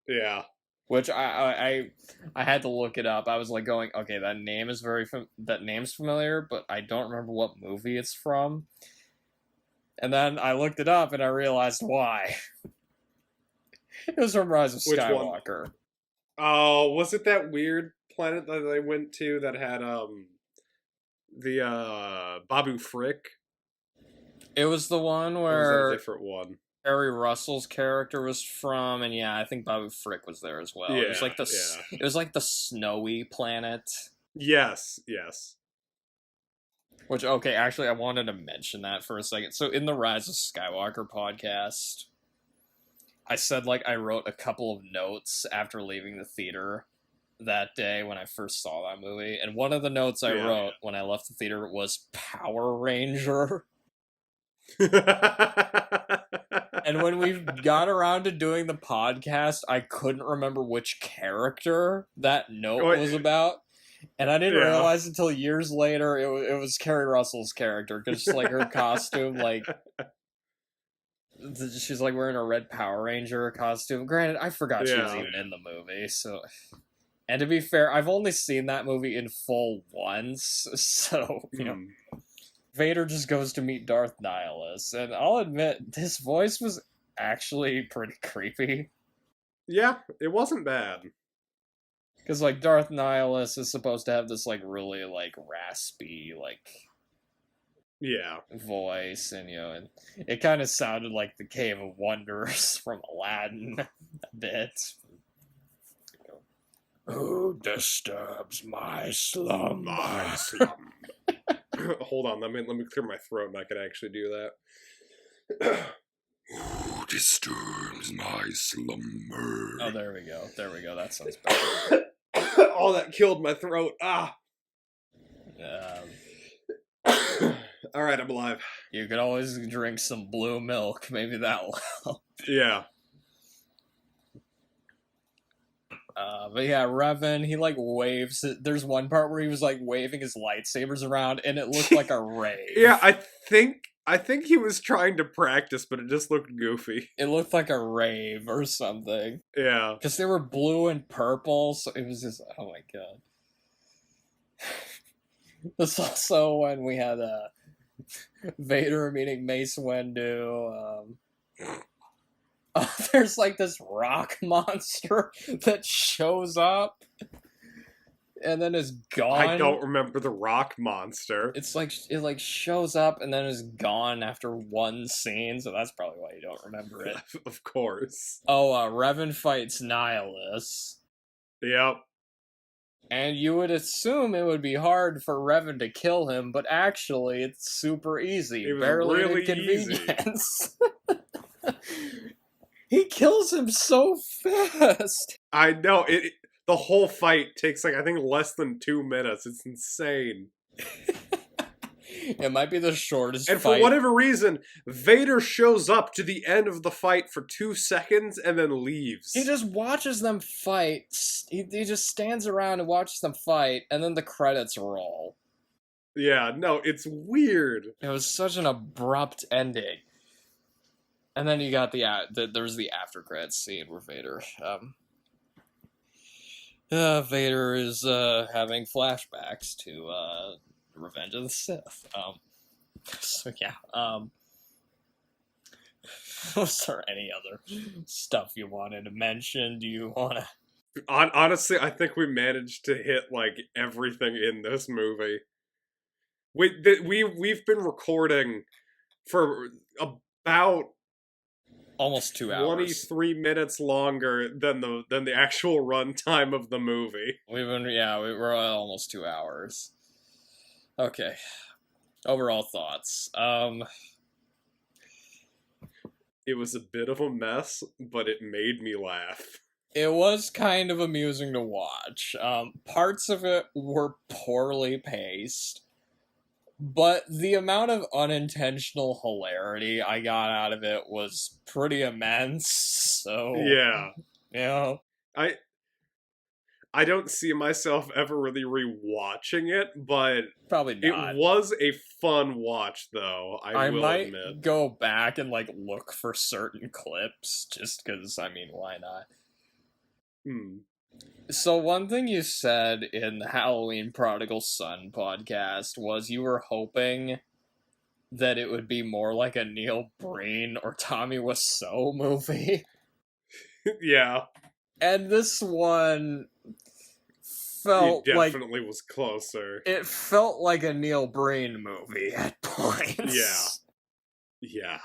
Yeah. Which I had to look it up. I was like going, okay, that name is that name's familiar, but I don't remember what movie it's from. And then I looked it up and I realized why. It was from Rise of Which Skywalker. One? Oh, was it that weird planet that they went to that had the Babu Frick? It was the one Or where was that a different one? Harry Russell's character was from, and yeah, I think Babu Frick was there as well. It was like it was like the snowy planet. Yes. Which, okay, actually, I wanted to mention that for a second. So, in the Rise of Skywalker podcast, I said, like, I wrote a couple of notes after leaving the theater that day when I first saw that movie. And one of the notes I wrote when I left the theater was Power Ranger. And when we got around to doing the podcast, I couldn't remember which character that note was about. And I didn't realize until years later it was Carrie Russell's character, because like her costume, like she's like wearing a red Power Ranger costume. Granted, I forgot she was even in the movie. So, and to be fair, I've only seen that movie in full once, so you know. Vader just goes to meet Darth Nihilus, and I'll admit, this voice was actually pretty creepy. Yeah, it wasn't bad. Because, like, Darth Nihilus is supposed to have this, like, really, like, raspy, like... Yeah. Voice, and, you know, and it kind of sounded like the Cave of Wonders from Aladdin a bit. Who disturbs my slum? My slum. Hold on, let me clear my throat and I can actually do that. Who disturbs my slumber? Oh, there we go. That sounds better. Oh, that killed my throat. Alright, I'm alive. You could always drink some blue milk. Maybe that'll help. Yeah. But yeah, Revan, he like waves. There's one part where he was like waving his lightsabers around, and it looked like a rave. Yeah, I think he was trying to practice, but it just looked goofy. It looked like a rave or something. Yeah, because they were blue and purple, so it was just oh my god. This also when we had Vader meeting Mace Windu. There's like this rock monster that shows up and then is gone. I don't remember the rock monster. It's like it like shows up and then is gone after one scene, so that's probably why you don't remember it. Of course. Oh, Revan fights Nihilus. Yep. And you would assume it would be hard for Revan to kill him, but actually it's super easy. It was barely really an inconvenience. He kills him so fast. I know it. The whole fight takes like I think less than 2 minutes. It's insane. It might be the shortest. And fight. for whatever reason, Vader shows up to the end of the fight for 2 seconds and then leaves. He just watches them fight. He just stands around and watches them fight, and then the credits roll. Yeah, no, it's weird. It was such an abrupt ending. And then you got there's the after credits scene where Vader, Vader is having flashbacks to Revenge of the Sith. So yeah. Was there any other stuff you wanted to mention? Do you want to? Honestly, I think we managed to hit like everything in this movie. We've been recording for about almost 2 hours. 23 minutes longer than the actual runtime of the movie. We're almost 2 hours. Okay. Overall thoughts. It was a bit of a mess, but it made me laugh. It was kind of amusing to watch. Parts of it were poorly paced, but the amount of unintentional hilarity I got out of it was pretty immense. So, Yeah. you know, I don't see myself ever really rewatching it, but probably it not. was a fun watch, though. I will might admit. go back and like look for certain clips just because, I mean, why not? So one thing you said in the Halloween Prodigal Son podcast was you were hoping that it would be more like a Neil Breen or Tommy Wiseau movie. Yeah. And this one felt It definitely was closer. It felt like a Neil Breen movie at points. Yeah.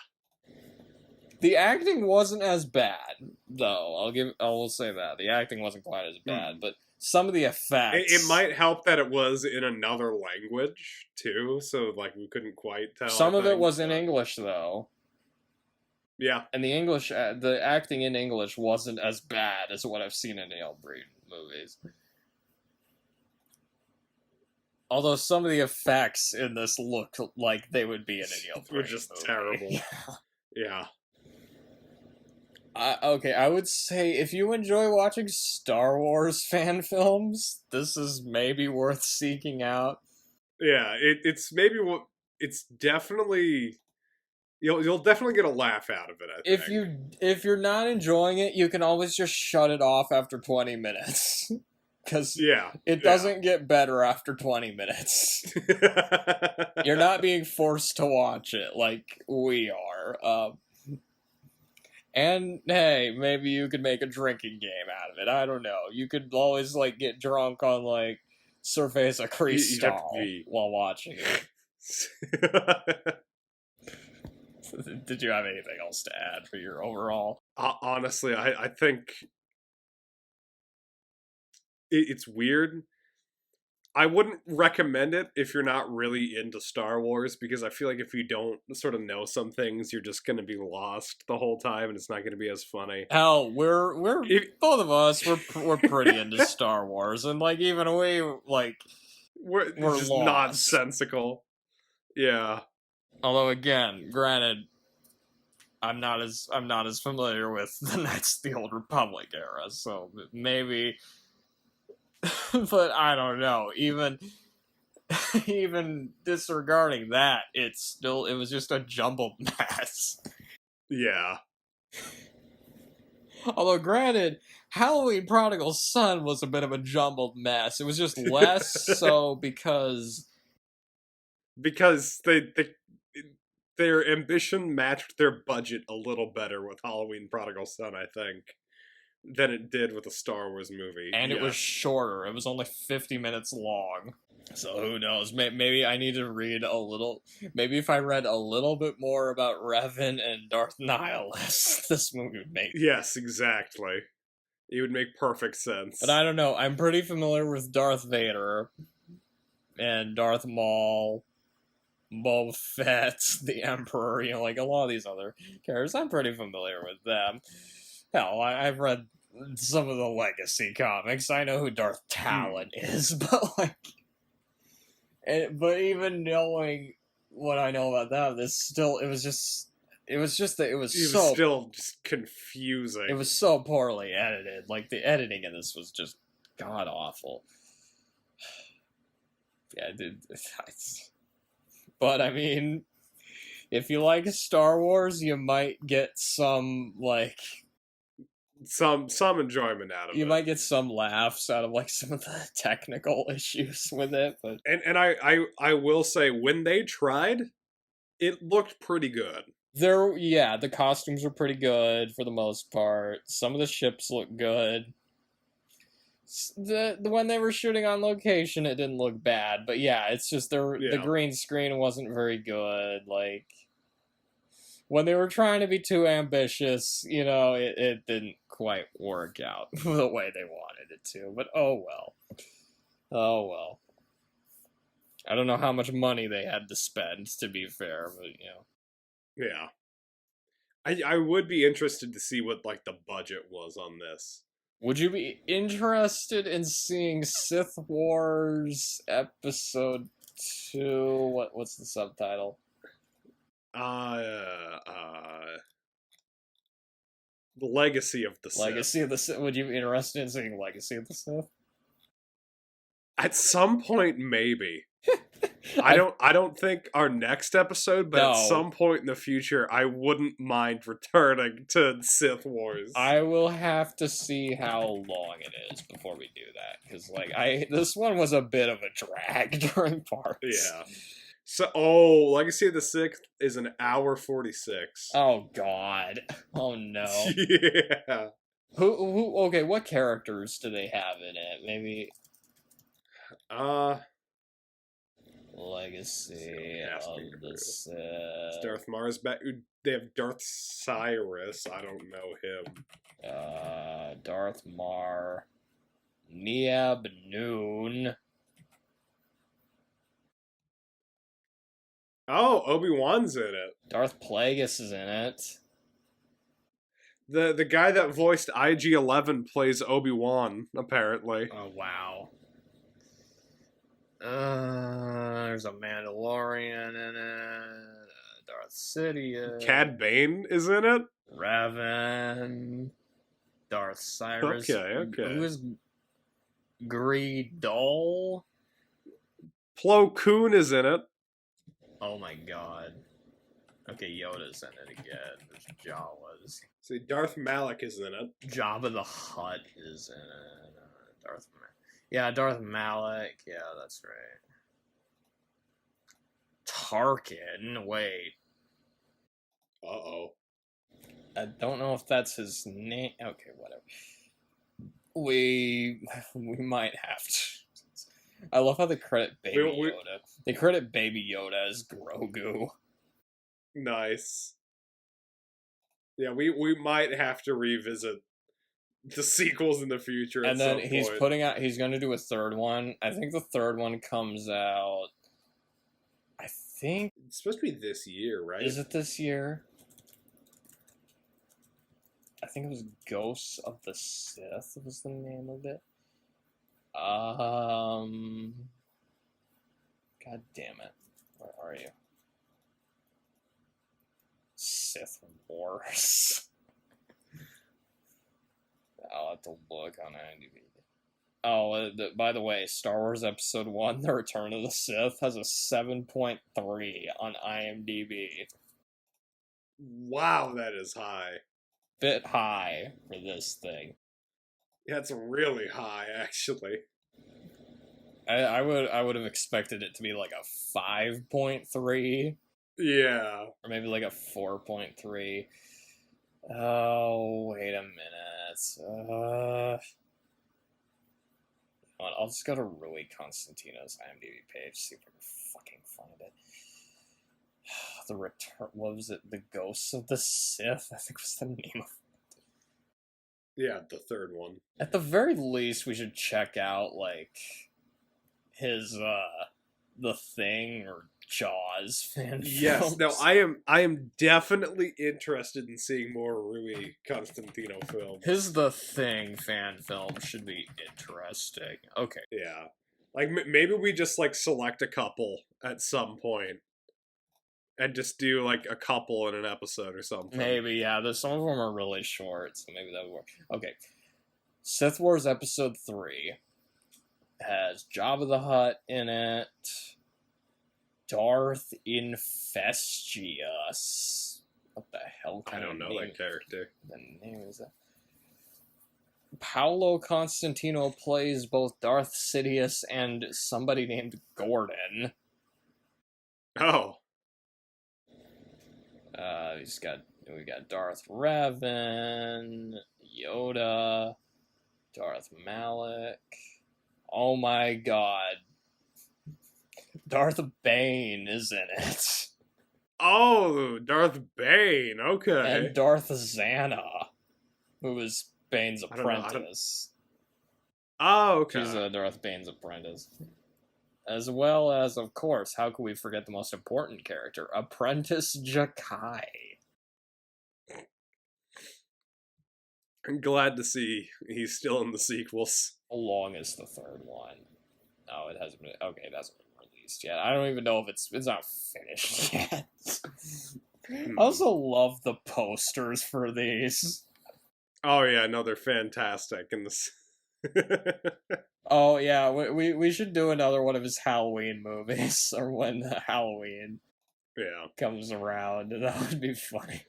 The acting wasn't as bad, though. I will say that. The acting wasn't quite as bad, but some of the effects... It might help that it was in another language, too, so, like, we couldn't quite tell. Some of it was in English, though. Yeah. And the acting in English wasn't as bad as what I've seen in Neil Breen movies. Although some of the effects in this look like they would be in a Neil Breen Which is movie. terrible. Yeah. Okay, I would say if you enjoy watching Star Wars fan films, this is maybe worth seeking out. Yeah, it's maybe what it's definitely you'll definitely get a laugh out of it. I think. If you're not enjoying it, you can always just shut it off after 20 minutes. Because it doesn't get better after 20 minutes. You're not being forced to watch it like we are. And hey, maybe you could make a drinking game out of it. I don't know. You could always like get drunk on like Cerveza Cristal while watching it. Did you have anything else to add for your overall? Honestly, I think it's weird. I wouldn't recommend it if you're not really into Star Wars, because I feel like if you don't sort of know some things, you're just going to be lost the whole time, and it's not going to be as funny. Hell, we're both of us we're pretty into Star Wars, and like even we like we're just lost. Nonsensical. Yeah. Although again, granted, I'm not as familiar with the Knights of the Old Republic era, so maybe. But I don't know. Even disregarding that, it was just a jumbled mess. Yeah. Although, granted, Halloween Prodigal Son was a bit of a jumbled mess. It was just less so because their ambition matched their budget a little better with Halloween Prodigal Son, I think, than it did with a Star Wars movie. And it was shorter. It was only 50 minutes long. So who knows? Maybe I need to read a little... Maybe if I read a little bit more about Revan and Darth Nihilus, this movie would make... Yes, exactly. It would make perfect sense. But I don't know. I'm pretty familiar with Darth Vader and Darth Maul, Boba Fett, the Emperor, you know, like a lot of these other characters. I'm pretty familiar with them. Hell, I've read some of the Legacy comics. I know who Darth Talon is, but like, but even knowing what I know about that, it was still just confusing. It was so poorly edited. Like the editing in this was just god awful. Yeah, dude. But I mean, if you like Star Wars, you might get some like. Some enjoyment out of it. You might get some laughs out of like some of the technical issues with it, but and I will say when they tried, it looked pretty good. The costumes were pretty good for the most part. Some of the ships look good. The when they were shooting on location, it didn't look bad, but yeah, it's just the green screen wasn't very good. Like when they were trying to be too ambitious, you know, it didn't quite work out the way they wanted it to. But oh well. I don't know how much money they had to spend, to be fair, but you know. Yeah. I would be interested to see what like the budget was on this. Would you be interested in seeing Sith Wars Episode 2? What's the subtitle? The Legacy of the Sith. Legacy of the Sith. Would you be interested in seeing Legacy of the Sith? At some point, maybe. I don't think our next episode, but at some point in the future, I wouldn't mind returning to Sith Wars. I will have to see how long it is before we do that, because this one was a bit of a drag during parts. Yeah. So, Legacy of the Sith is an hour 46. Oh God! Oh no! Yeah. Who? Okay, what characters do they have in it? Maybe. Legacy of the Sith. Darth Mars back. They have Darth Cyrus. I don't know him. Darth Mar. Niab Noon. Oh, Obi-Wan's in it. Darth Plagueis is in it. The guy that voiced IG-11 plays Obi-Wan, apparently. Oh, wow. There's a Mandalorian in it. Darth Sidious. Cad Bane is in it? Raven. Darth Cyrus. Okay. Who is Greedol? Plo Koon is in it. Oh my god. Okay, Yoda's in it again. There's Jawas. See, Darth Malak is in it. Jabba the Hutt is in it. Darth Malak. Yeah, that's right. Tarkin. Wait. Uh-oh. I don't know if that's his name. Okay, whatever. We might have to. I love how they credit Baby Yoda. They credit Baby Yoda as Grogu. Nice. Yeah, we might have to revisit the sequels in the future. And then he's going to do a third one. I think the third one comes out. I think it's supposed to be this year, right? Is it this year? I think it was Ghosts of the Sith was the name of it. God damn it. Where are you? Sith Wars. I'll have to look on IMDb. Oh, by the way, Star Wars Episode 1, The Return of the Sith, has a 7.3 on IMDb. Wow, that is high. Bit high for this thing. Yeah, it's really high, actually. I would have expected it to be like a 5.3. Yeah. Or maybe like a 4.3. Oh, wait a minute. I'll just go to Rui Constantino's IMDb page, see if I can fucking find it. The Return, what was it? The Ghosts of the Sith, I think was the name of it. Yeah, the third one. At the very least, we should check out, like, his, The Thing, or Jaws fan Yes, films. no, I am definitely interested in seeing more Rui Constantino films. His The Thing fan film should be interesting. Okay. Yeah. Like, maybe we just, like, select a couple at some point. And just do, like, a couple in an episode or something. Maybe, yeah. Some of them are really short, so maybe that would work. Okay. Sith Wars Episode 3 has Jabba the Hutt in it. Darth Infestius. What the hell kind I don't of know name? that character. The name is that? Paolo Constantino plays both Darth Sidious and somebody named Gordon. Oh. We got Darth Revan, Yoda, Darth Malak. Oh my god. Darth Bane is in it. Oh, Darth Bane. Okay. And Darth Xana, who is Bane's apprentice. Oh, okay. She's Darth Bane's apprentice. As well as, of course, how could we forget the most important character? Apprentice Jakai. I'm glad to see he's still in the sequels. How long is the third one? Oh, it hasn't been. Okay, it hasn't been released yet. I don't even know if it's not finished yet. I also love the posters for these. Oh yeah, no, they're fantastic. And this. Oh yeah, we should do another one of his Halloween movies, or when Halloween comes around. That would be funny.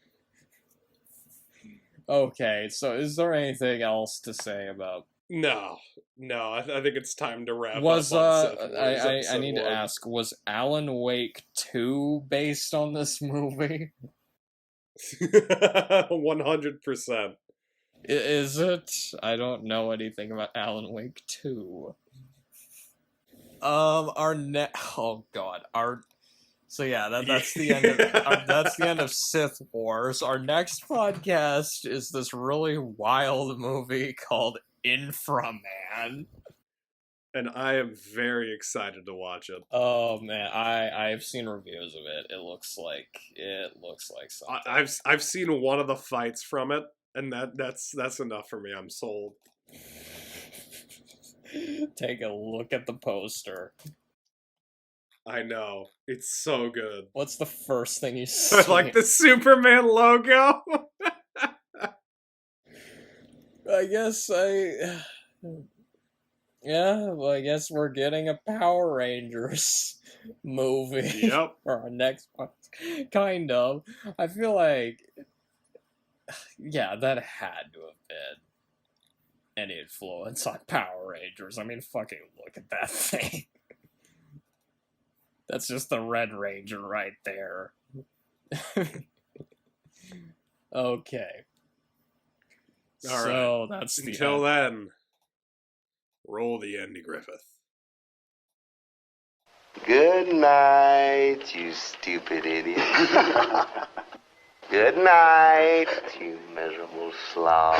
Okay, so is there anything else to say about? No, I think it's time to wrap Was up. I need to ask, was Alan Wake 2 based on this movie? 100%. Is it? I don't know anything about Alan Wake 2. Oh god, so yeah, that's the end of that's the end of Sith Wars. Our next podcast is this really wild movie called Inframan. And I am very excited to watch it. Oh man, I've seen reviews of it. It looks like something. I've seen one of the fights from it, and that's enough for me. I'm sold. Take a look at the poster. I know. It's so good. What's the first thing you see? I like the Superman logo. I guess yeah, well, I guess we're getting a Power Rangers movie. Yep. For our next one. Kind of. I feel like, yeah, that had to have been any influence on Power Rangers. I mean, fucking look at that thing. That's just the Red Ranger right there. Okay. All so right. that's the Until then, roll the Andy Griffith. Good night, you stupid idiot. Good night, you miserable slob.